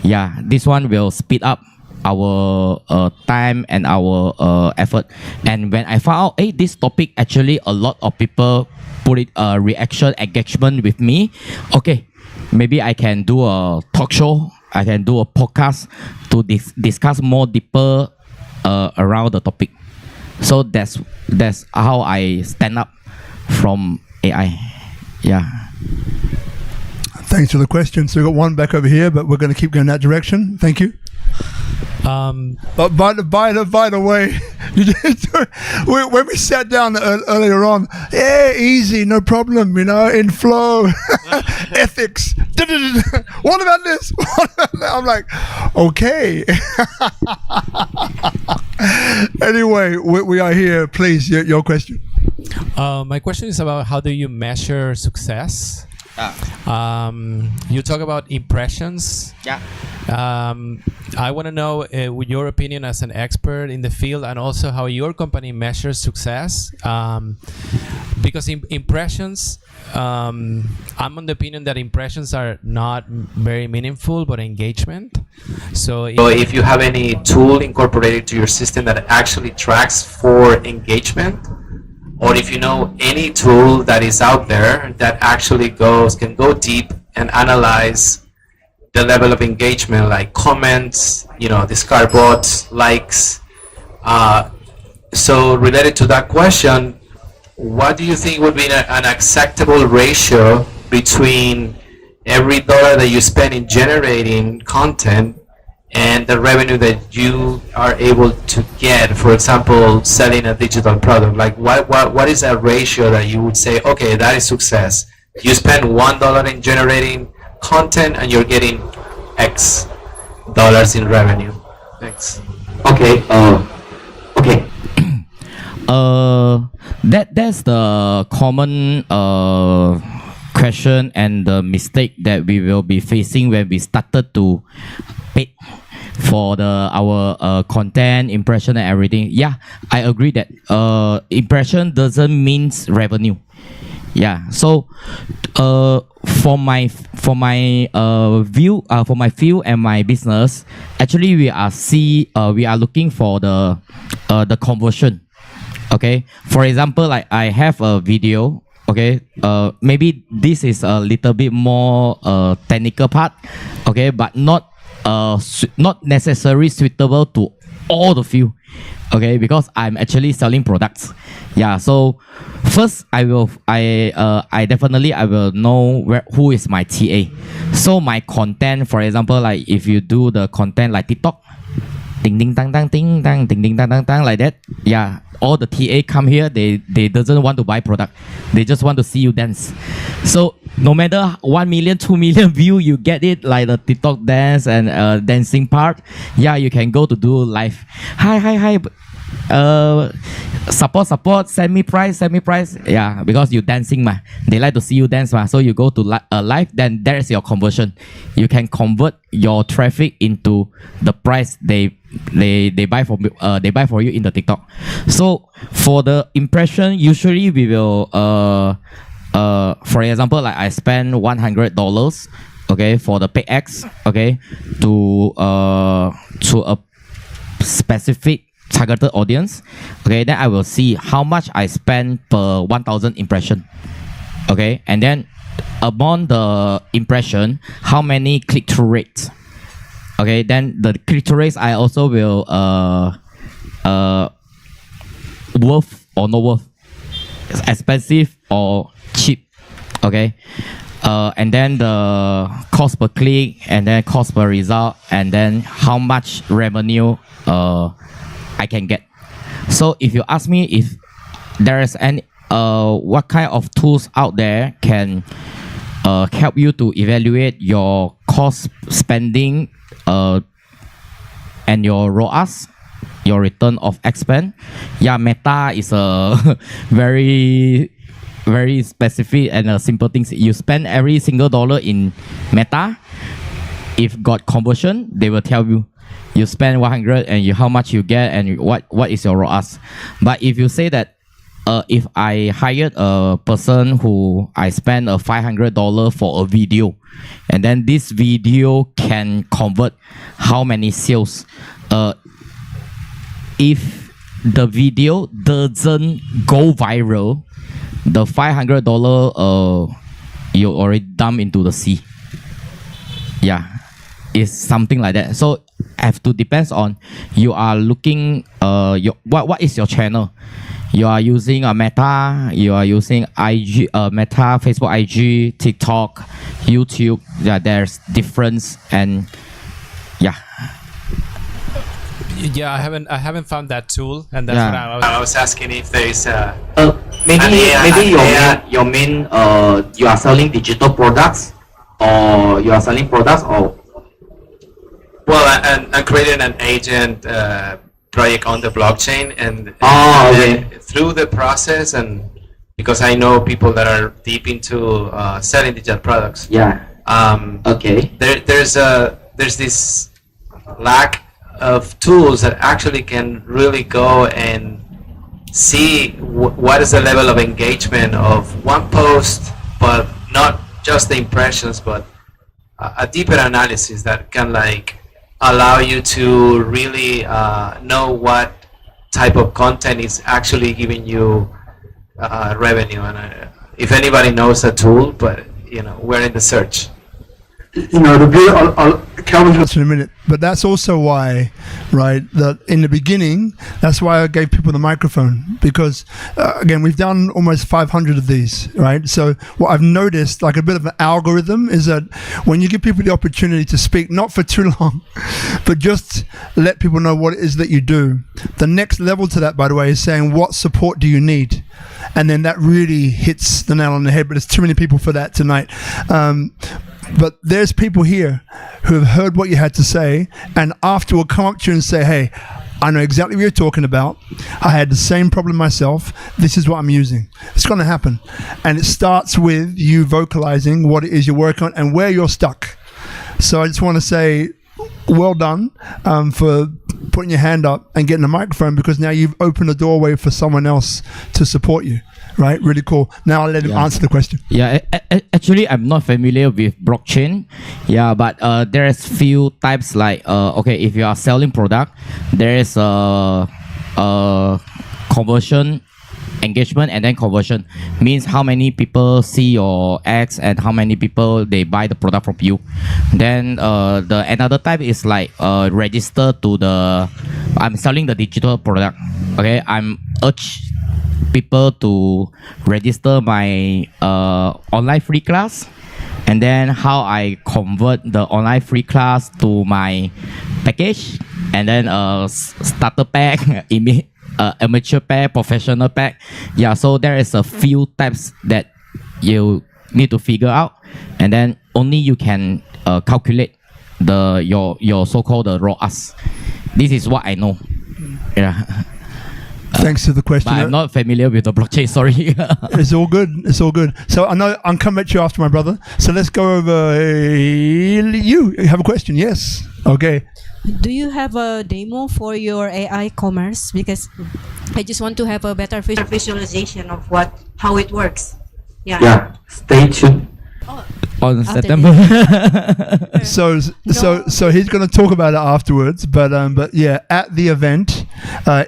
Yeah, this one will speed up our time and our effort. And when I found out, hey, this topic actually a lot of people put it reaction engagement with me. Okay, maybe I can do a talk show. I can do a podcast to discuss more deeper around the topic. So that's how I stand up from AI. Yeah. Thanks for the question. So we've got one back over here, but we're going to keep going that direction. Thank you. But by the way, when we sat down earlier on, yeah, easy, no problem, in flow, ethics. What about this? What about that? I'm like, okay. Anyway, we are here. Please, your question. My question is about how do you measure success? You talk about impressions. Yeah. I want to know your opinion as an expert in the field, and also how your company measures success. Because impressions, I'm on the opinion that impressions are not very meaningful, but engagement. So if you have any tool incorporated to your system that actually tracks for engagement, or if you know any tool that is out there that actually can go deep and analyze the level of engagement, like comments, discard bots, likes. So related to that question, what do you think would be an acceptable ratio between every dollar that you spend in generating content and the revenue that you are able to get, for example, selling a digital product? Like what is a ratio that you would say, okay, that is success? You spend $1 in generating content and you're getting X dollars in revenue. Thanks. Okay. Okay. That's the common question and the mistake that we will be facing when we started to pay for our content, impression and everything. Yeah, I agree that impression doesn't mean revenue. Yeah, so for my view, for my field and my business, actually we are looking for the conversion. Okay, for example, like I have a video. Okay, maybe this is a little bit more technical part. Okay, but not necessarily suitable to all the field. Okay, because I'm actually selling products. Yeah, so first I will know who is my TA. So my content, for example, like if you do the content like TikTok, ding ding dang dang ding dang ding ding dang dang dang like that. Yeah, all the TA come here, they doesn't want to buy product, they just want to see you dance. So no matter 1 million 2 million view, you get it, like the TikTok dance and dancing part. Yeah, you can go to do live. Hi, support, send me price. Yeah, because you dancing ma, they like to see you dance ma. So you go to live, then there's your conversion. You can convert your traffic into the price they buy for you in the TikTok. So for the impression, usually we will for example, like I spend $100, okay, for the PX, okay, to a specific targeted audience. Okay, then I will see how much I spend per 1,000 impression. Okay, and then upon the impression, how many click-through rates. Okay, then the click-through rates I also will worth or not worth, expensive or cheap. Okay, and then the cost per click, and then cost per result, and then how much revenue I can get. So if you ask me if there is any what kind of tools out there can help you to evaluate your cost spending and your ROAS, your return of expense. Yeah, Meta is a very specific and a simple things. You spend every single dollar in Meta, if got conversion, they will tell you. You spend 100 and how much you get and what is your ROAS. But if you say that if I hired a person who I spend $500 for a video, and then this video can convert how many sales if the video doesn't go viral, the $500 you already dump into the sea. Yeah, it's something like that. So have to depends on you are looking what is your channel. You are using a Meta, you are using IG, Meta, Facebook, IG, TikTok, YouTube. Yeah, there's difference, and yeah. Yeah, I haven't found that tool, and that's Yeah. what I was asking if there is Maybe your main you are selling digital products, or you are selling products, or well, I created an agent project on the blockchain, and okay. through the process, and because I know people that are deep into selling digital products. yeah. Okay. There's this lack of tools that actually can really go and see what is the level of engagement of one post, but not just the impressions, but a deeper analysis that can like allow you to really know what type of content is actually giving you revenue. And if anybody knows a tool, but we're in the search. Calvin's got in a minute, but that's also why, right, that in the beginning, that's why I gave people the microphone, because again, we've done almost 500 of these, right? So what I've noticed, like a bit of an algorithm, is that when you give people the opportunity to speak, not for too long, but just let people know what it is that you do. The next level to that, by the way, is saying, what support do you need? And then that really hits the nail on the head, but there's too many people for that tonight. But there's people here who have heard what you had to say, and after will come up to you and say, hey, I know exactly what you're talking about. I had the same problem myself. This is what I'm using. It's going to happen. And it starts with you vocalizing what it is you're working on and where you're stuck. So I just want to say, well done for putting your hand up and getting the microphone, because now you've opened the doorway for someone else to support you. Right, really cool. Now I'll let him answer the question. Yeah, actually, I'm not familiar with blockchain. Yeah, but there's few types like okay, if you are selling product, there is conversion, engagement, and then conversion means how many people see your ads and how many people they buy the product from you. Then the another type is like register to the. I'm selling the digital product. Okay, I'm urge people to register my online free class, and then how I convert the online free class to my package, and then starter pack, amateur pack, professional pack. Yeah, so there is a few types that you need to figure out, and then only you can calculate your so-called ROAS. This is what I know. Yeah. Thanks for the question. But I'm not familiar with the blockchain, sorry. It's all good. It's all good. So I know I'm coming at you after my brother. So let's go over. You have a question? Yes. Okay. Do you have a demo for your AI commerce? Because I just want to have a better visualization of how it works. Yeah. Yeah. Stay tuned. On After September. So he's going to talk about it afterwards. But yeah, at the event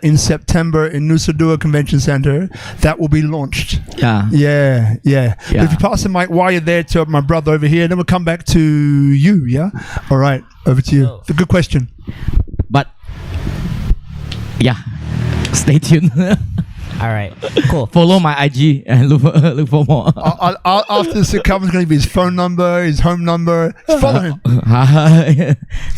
in September in Nusa Dua Convention Center, that will be launched. Yeah. Yeah. But if you pass the mic while you're there to my brother over here, then we'll come back to you. Yeah. All right. Over to you. It's a good question. But yeah, stay tuned. All right, cool. Follow my IG and look for more. After this, Calvin's going to be his phone number, his home number. Just follow him.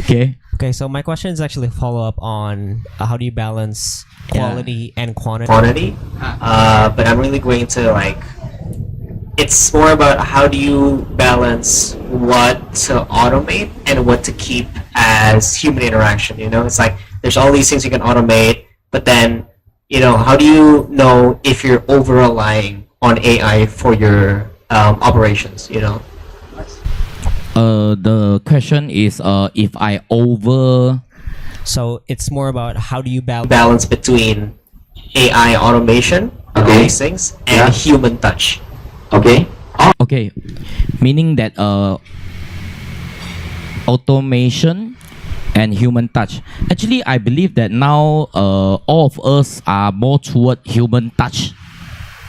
Okay. Okay, so my question is actually a follow-up on how do you balance quality and quantity? But I'm really going to it's more about how do you balance what to automate and what to keep as human interaction. It's like there's all these things you can automate, but then how do you know if you're over relying on AI for your operations? The question is if I over. So it's more about how do you balance between AI automation, all these things, and human touch. Okay, meaning that automation and human touch. Actually, I believe that now all of us are more toward human touch,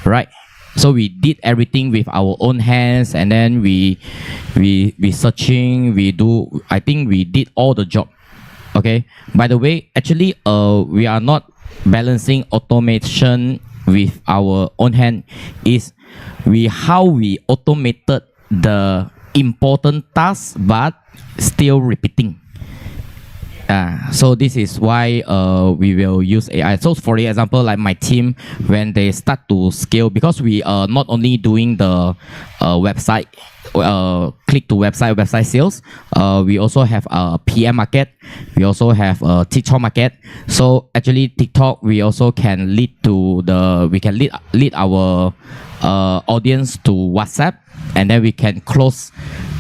right? So we did everything with our own hands, and then we searching, we do. I think we did all the job. Okay. By the way, actually, we are not balancing automation with our own hand. Is how we automated the important tasks, but still repeating. So this is why we will use AI. So for example, like my team, when they start to scale, because we are not only doing the website, click to website sales, we also have a PM market, we also have a TikTok market. So actually TikTok, we also can lead our audience to WhatsApp, and then we can close.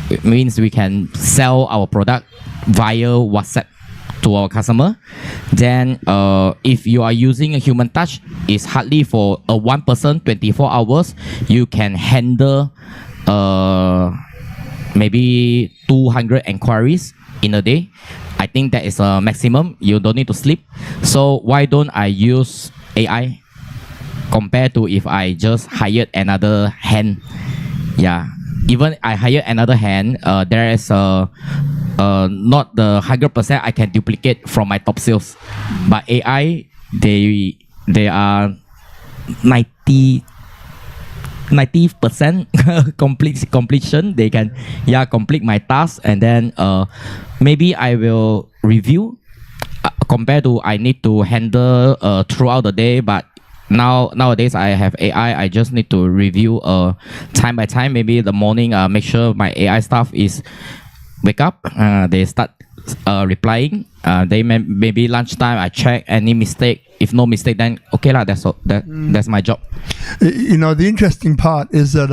It means we can sell our product via WhatsApp to our customer. Then if you are using a human touch, it's hardly for a one person 24 hours you can handle maybe 200 inquiries in a day. I think that is a maximum. You don't need to sleep. So why don't I use AI compared to if I just hired another hand? Yeah, even I hire another hand, there is not the 100% I can duplicate from my top sales, but AI, they are 90% completion. They can complete my task, and then maybe I will review compared to I need to handle throughout the day. But nowadays I have AI. I just need to review time by time. Maybe the morning, make sure my AI staff is wake up. They start replying. They maybe lunchtime I check any mistake. If no mistake, then okay lah. That's my job. You know, the interesting part is that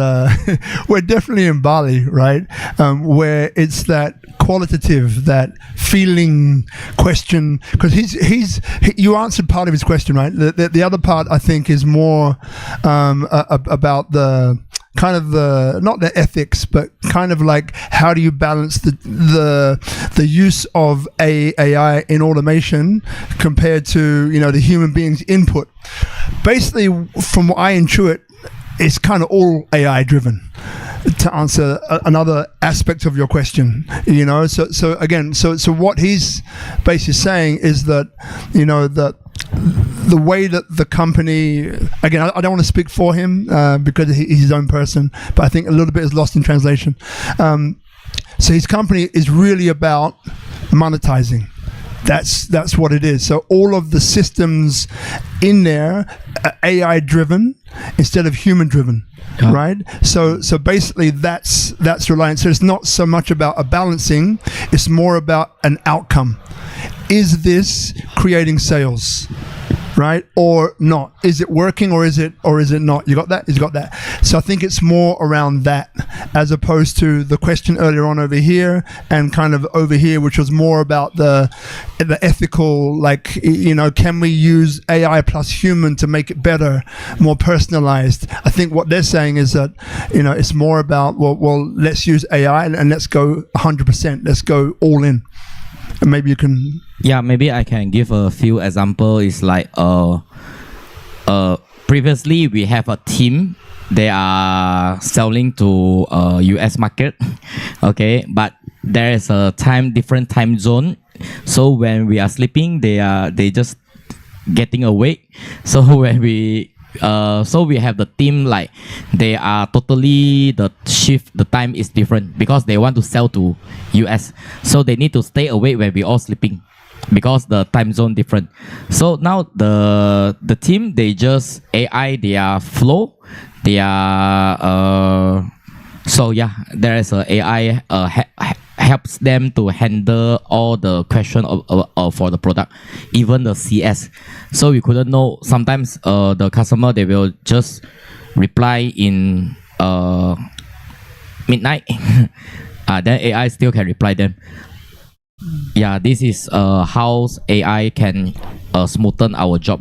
we're definitely in Bali, right? Where it's that qualitative, that feeling question. Because you answered part of his question, right? The other part I think is more about the kind of not the ethics, but kind of like how do you balance the use of AI in automation compared to, you know, the human being's input. Basically, from what I intuit, it's kind of all AI driven. To answer another aspect of your question, you know, so again, so what he's basically saying is that, you know, that the way that the company, again, I don't want to speak for him because he's his own person, but I think a little bit is lost in translation. So his company is really about monetizing. That's what it is. So all of the systems in there are AI driven instead of human driven. Right, so basically that's reliant. So it's not so much about a balancing; it's more about an outcome. Is this creating sales, right, or not? Is it working, or is it not? You got that? You got that? So I think it's more around that, as opposed to the question earlier on over here and kind of over here, which was more about the ethical, like, you know, can we use AI plus human to make it better, more personalized? I think what they're saying is that, you know, it's more about well let's use AI and let's go 100%. Let's go all in. And maybe you can. Yeah, maybe I can give a few examples. It's like previously we have a team. They are selling to US market, okay, but there is a different time zone. So when we are sleeping, they just getting awake. So when we have the team, like they are totally, the time is different because they want to sell to US. So they need to stay awake when we all sleeping because the time zone different. So now the team, they just AI their flow. They are so yeah, there is a AI helps them to handle all the question for the product, even the CS. So we couldn't know. Sometimes the customer, they will just reply in midnight. Then AI still can reply them. Yeah, this is how AI can smoothen our job.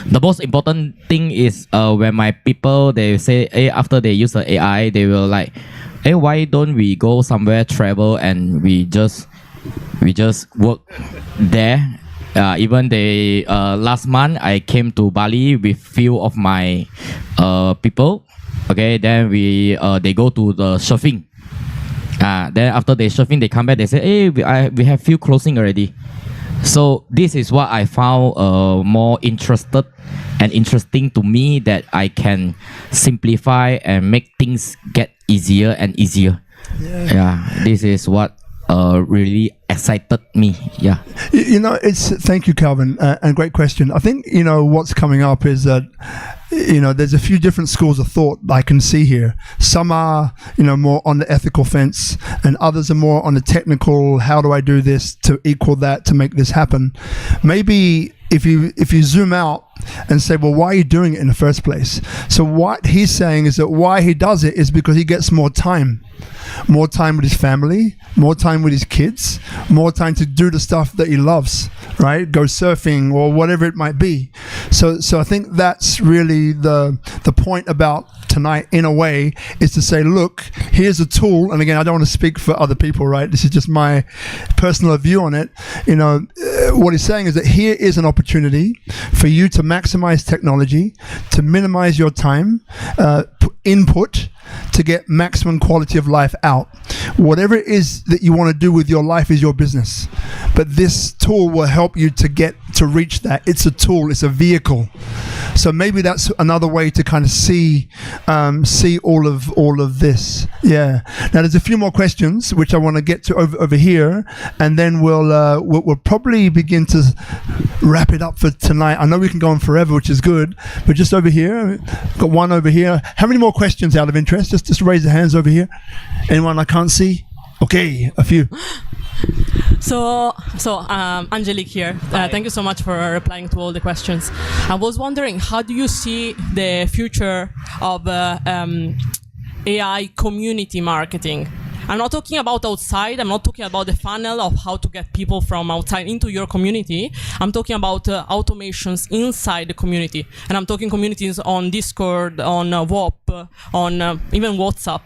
The most important thing is when my people, they say, hey, after they use the AI, they will like, hey, why don't we go somewhere, travel, and we just We just work there. Even they last month I came to Bali with few of my people. Okay, then they go to the surfing. Then after they surfing, they come back. They say, "Hey, we have few closing already." So this is what I found more interested and interesting to me, that I can simplify and make things get easier and easier. Yeah, this is what really excited me. Yeah. Thank you, Calvin, and great question. I think what's coming up is that there's a few different schools of thought I can see here. Some are more on the ethical fence, and others are more on the technical. How do I do this to equal that, to make this happen? Maybe if you zoom out and say, well, why are you doing it in the first place? So what he's saying is that why he does it is because he gets more time with his family, more time with his kids, more time to do the stuff that he loves, right? Go surfing or whatever it might be. So I think that's really the point about tonight, in a way, is to say, look, here's a tool. And again, I don't want to speak for other people, right? This is just my personal view on it. What he's saying is that here is an opportunity for you to maximize technology, to minimize your time, input, to get maximum quality of life out. Whatever it is that you want to do with your life is your business. But this tool will help you to reach that. It's a tool, it's a vehicle. So maybe that's another way to kind of see all of this. Yeah. Now there's a few more questions which I want to get to over here, and then we'll probably begin to wrap it up for tonight. I know we can go on forever, which is good, but just over here, got one over here. How many more questions out of interest? Just raise the hands over here. Anyone I can't see? Okay, a few. So Angelique here. Thank you so much for replying to all the questions. I was wondering, how do you see the future of AI community marketing? I'm not talking about outside. I'm not talking about the funnel of how to get people from outside into your community. I'm talking about automations inside the community. And I'm talking communities on Discord, on WOP, on even WhatsApp.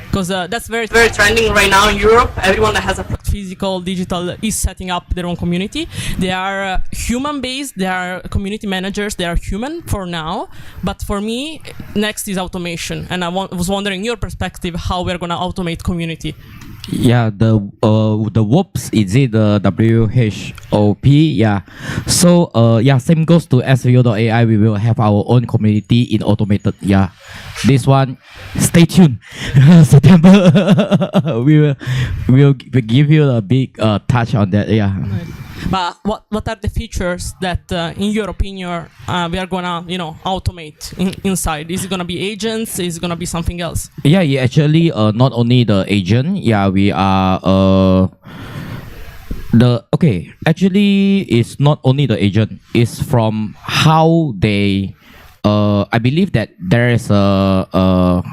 Because that's very trending right now in Europe. Everyone that has a physical, digital is setting up their own community. They are human-based. They are community managers. They are human for now. But for me, next is automation. And I was wondering your perspective, how we're going to automate community. Yeah, the WOPs, is it the WHOP? Yeah. So same goes to SVO.ai. We will have our own community in automated. Yeah. This one, stay tuned. September, we'll give you a big touch on that. Yeah. But what are the features that, in your opinion, we are gonna automate inside? Is it gonna be agents? Is it gonna be something else? Yeah, actually, not only the agent. Yeah, we are actually, it's not only the agent. It's from how they. I believe that there's a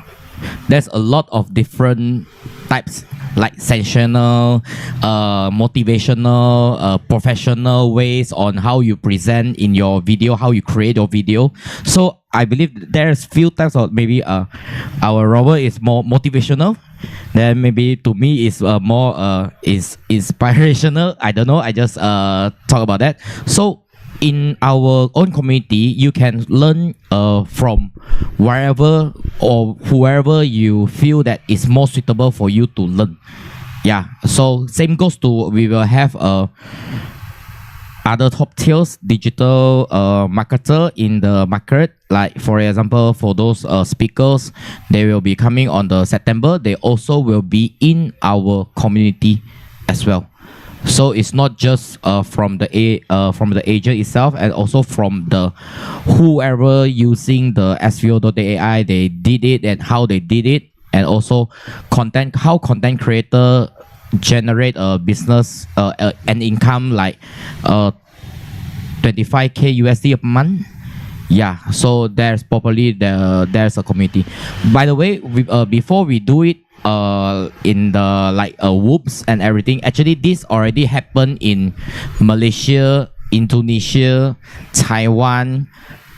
lot of different types, like sensational, motivational, professional ways on how you present in your video, how you create your video. So I believe there's few types of, maybe our Robert is more motivational. Then maybe to me is more is inspirational. I don't know. I just talk about that. So in our own community, you can learn from wherever or whoever you feel that is more suitable for you to learn. Yeah, so same goes to, we will have other top tiers digital marketer in the market. Like for example, for those speakers, they will be coming on the September. They also will be in our community as well. So it's not just from the agent itself, and also from the whoever using the SVO.ai, they did it and how they did it, and also how content creator generate a business an income like 25K USD a month. Yeah, so there's probably there's a community. By the way, before we do it in the whoops and everything, actually this already happened in Malaysia, Indonesia, Taiwan,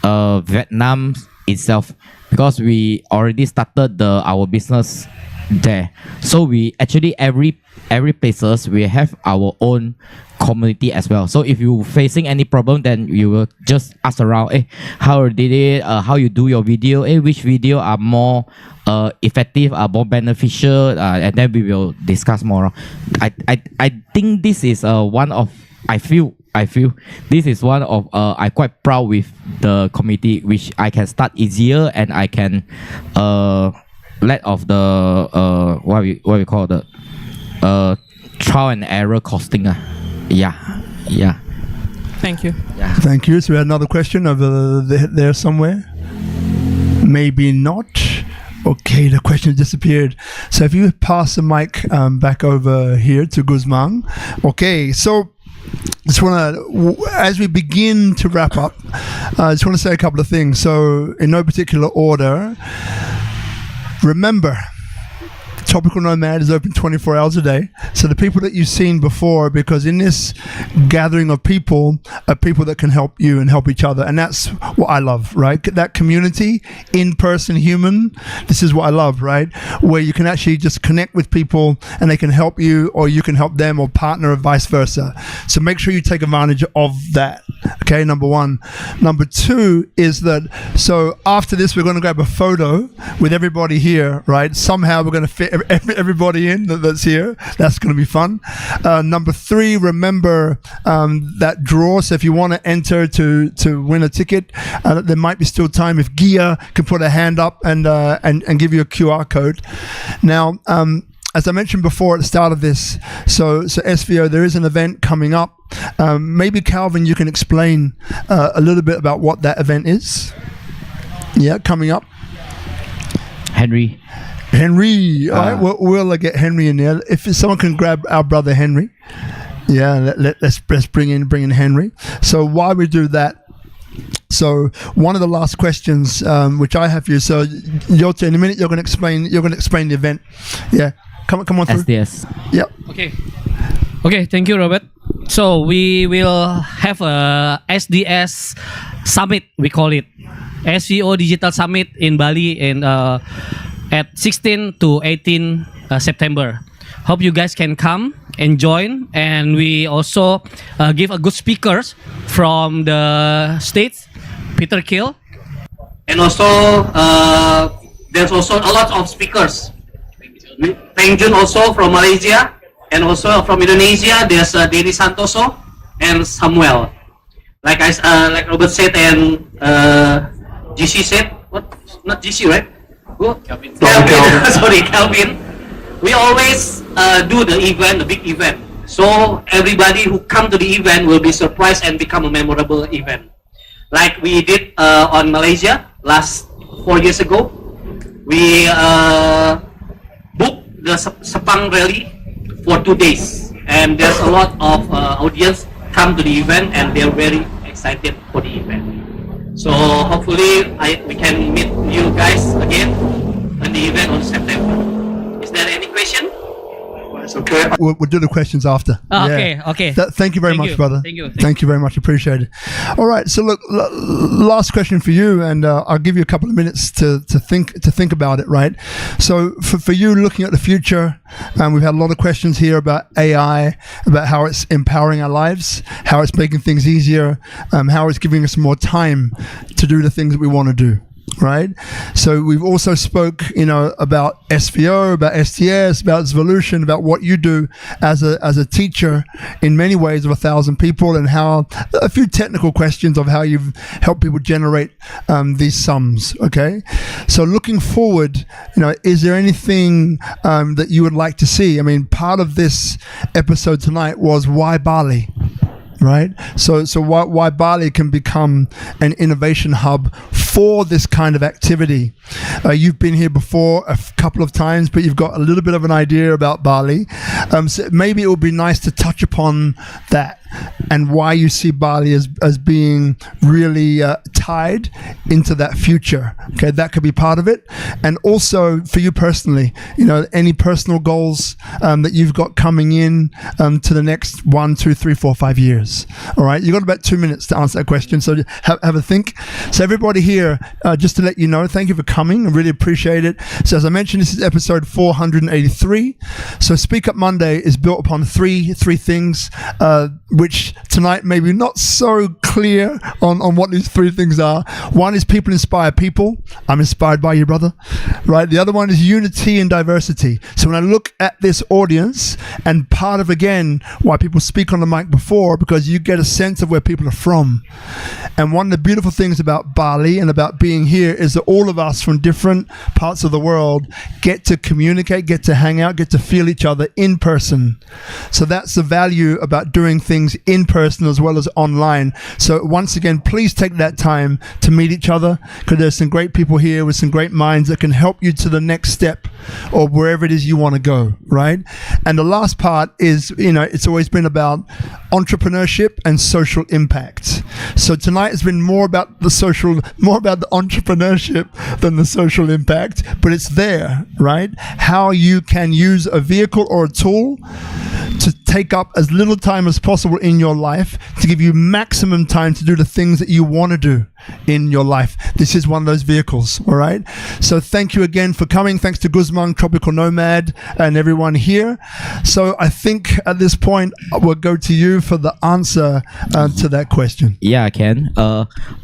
Vietnam itself, because we already started our business there. So we actually every every places we have our own community as well. So if you facing any problem, then you will just ask around, hey, how did it, how you do your video, hey, which video are more effective, are more beneficial, and then we will discuss more. I think this is one of, I feel this is one of I quite proud with the community, which I can start easier and I can let of the what we call the trial and error costing. Yeah. Thank you. Yeah. Thank you. So we had another question over there somewhere. Maybe not. Okay, the question disappeared. So if you pass the mic back over here to Guzman. Okay, so just want to, as we begin to wrap up, I just want to say a couple of things. So in no particular order, remember, Tropical Nomad is open 24 hours a day. So the people that you've seen before, because in this gathering of people are people that can help you and help each other. And that's what I love, right? That community, in-person human, this is what I love, right? Where you can actually just connect with people and they can help you or you can help them or partner or vice versa. So make sure you take advantage of that. Okay, number one. Number two is that, so after this, we're going to grab a photo with everybody here, right? Somehow we're going to fit everybody in that's here. That's going to be fun. Number three, remember that draw. So if you want to enter to win a ticket, there might be still time if Gia can put a hand up and give you a QR code. Now, as I mentioned before at the start of this, so SVO, there is an event coming up. Maybe Calvin, you can explain a little bit about what that event is. Yeah, coming up. Henry. All right, we'll get Henry in there. If someone can grab our brother Henry, yeah, let's bring in Henry. So while we do that, so one of the last questions which I have for you. So Yote, in a minute you're going to explain the event. Yeah, come on through. SDS. Yep. Okay. Thank you, Robert. So we will have a SDS summit. We call it SVO Digital Summit in Bali and. At 16 to 18 September. Hope you guys can come and join. And we also give a good speakers from the States, Peter Kill. And also, there's also a lot of speakers. Peng Jun also from Malaysia. And also from Indonesia, there's Denny Santoso and Samuel. Like Robert said and GC said, what? Not GC, right? Calvin. Sorry, Calvin. We always do the event, the big event. So everybody who come to the event will be surprised and become a memorable event. Like we did on Malaysia last 4 years ago. We booked the Sepang Rally for 2 days. And there's a lot of audience come to the event and they're very excited for the event. So hopefully we can meet you guys again on the event on September. Is there any question? It's okay. We'll do the questions after. Okay. Thank you very much, brother. Thank you very much. Appreciate it. All right. So look, last question for you, and I'll give you a couple of minutes to think about it. Right. So for you, looking at the future, we've had a lot of questions here about AI, about how it's empowering our lives, how it's making things easier, how it's giving us more time to do the things that we want to do. Right. So we've also spoke, about SVO, about STS, about Zvolution, about what you do as a teacher in many ways of 1,000 people, and how a few technical questions of how you've helped people generate these sums. Okay. So looking forward, is there anything that you would like to see? I mean, part of this episode tonight was why Bali? Right, so why Bali can become an innovation hub for this kind of activity. You've been here before a couple of times, but you've got a little bit of an idea about Bali. So maybe it would be nice to touch upon that. and why you see Bali as being really tied into that future. Okay, that could be part of it. And also for you personally, any personal goals that you've got coming in to the next 1, 2, 3, 4, 5 years. All right, you've got about 2 minutes to answer that question, so have a think. So everybody here, just to let you know, thank you for coming. I really appreciate it. So as I mentioned, this is episode 483. So SpeakuP Monday is built upon three things, which tonight maybe not so clear on what these 3 things are. One is people inspire people. I'm inspired by you, brother. Right. The other one is unity and diversity. So when I look at this audience, and part of, again, why people speak on the mic before, because you get a sense of where people are from. And one of the beautiful things about Bali and about being here is that all of us from different parts of the world get to communicate, get to hang out, get to feel each other in person. So that's the value about doing things in person as well as online. So once again, please take that time to meet each other, because there's some great people here with some great minds that can help you to the next step or wherever it is you want to go, right? And the last part is, it's always been about entrepreneurship and social impact. So tonight has been more about the entrepreneurship than the social impact, but it's there, right? How you can use a vehicle or a tool to take up as little time as possible in your life to give you maximum time to do the things that you want to do in your life. This is one of those vehicles, all right? So thank you again for coming. Thanks to Guzman, Tropical Nomad, and everyone here. So I think at this point, we'll go to you for the answer to that question. Yeah, I can.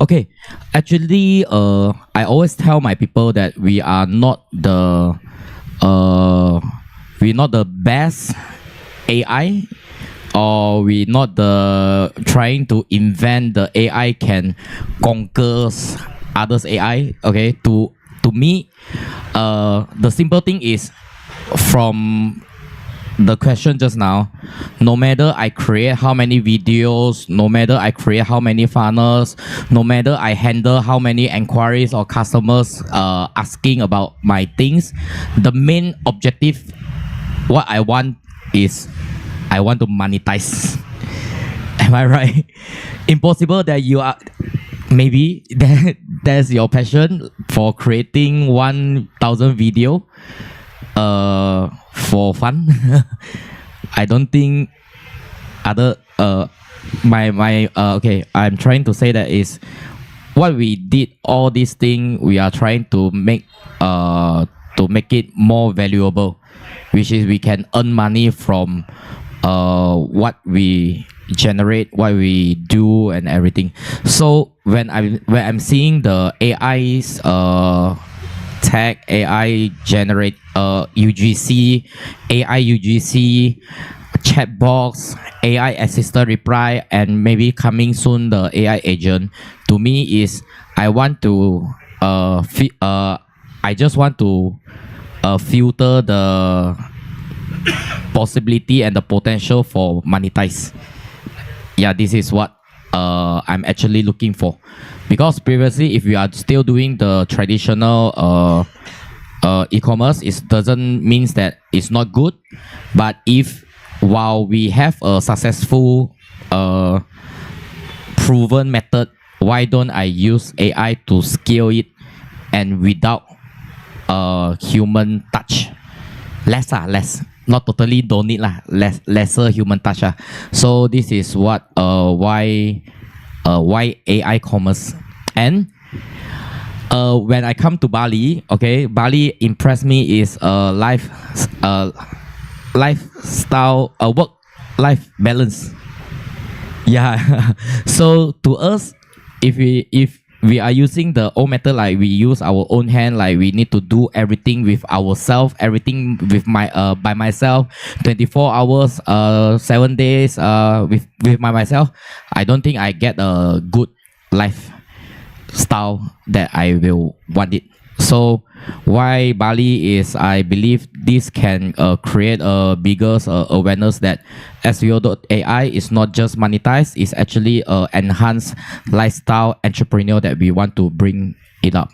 Okay. Actually, I always tell my people that we are not the best AI, or we not the trying to invent the AI can conquer others AI. Okay, to me, the simple thing is, from the question just now, no matter I create how many videos, no matter I create how many funnels, no matter I handle how many inquiries or customers asking about my things, the main objective, what I want is, I want to monetize. Am I right? Impossible that you are, maybe that's your passion for creating 1,000 video for fun. I don't think other okay, I'm trying to say that is what we did, all these things we are trying to make it more valuable, which is we can earn money from what we generate, what we do, and everything. So when I'm seeing the AI's tag, AI generate UGC, AI UGC, chat box, AI assistant reply, and maybe coming soon the AI agent, to me is I want to I just want to filter the possibility and the potential for monetize. Yeah, this is what I'm actually looking for, because previously, if we are still doing the traditional e-commerce, it doesn't mean that it's not good. But if while we have a successful proven method, why don't I use AI to scale it and without human touch? Less, not totally don't need lesser human touch. So this is what why AI commerce. And when I come to Bali, okay, Bali impressed me is lifestyle, work-life balance. Yeah. So to us, if we are using the old method, like we use our own hand, like we need to do everything with ourselves, everything with by myself, 24 hours, 7 days, with myself. I don't think I get a good lifestyle that I will want it. So why Bali is, I believe this can create a bigger awareness that SEO.ai is not just monetized, it's actually enhanced lifestyle entrepreneur that we want to bring it up.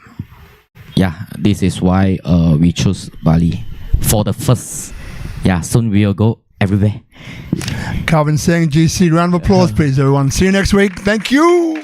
Yeah, this is why we choose Bali for the first. Yeah, soon we will go everywhere. Calvin Seng, GC. Round of applause, please, everyone. See you next week. Thank you.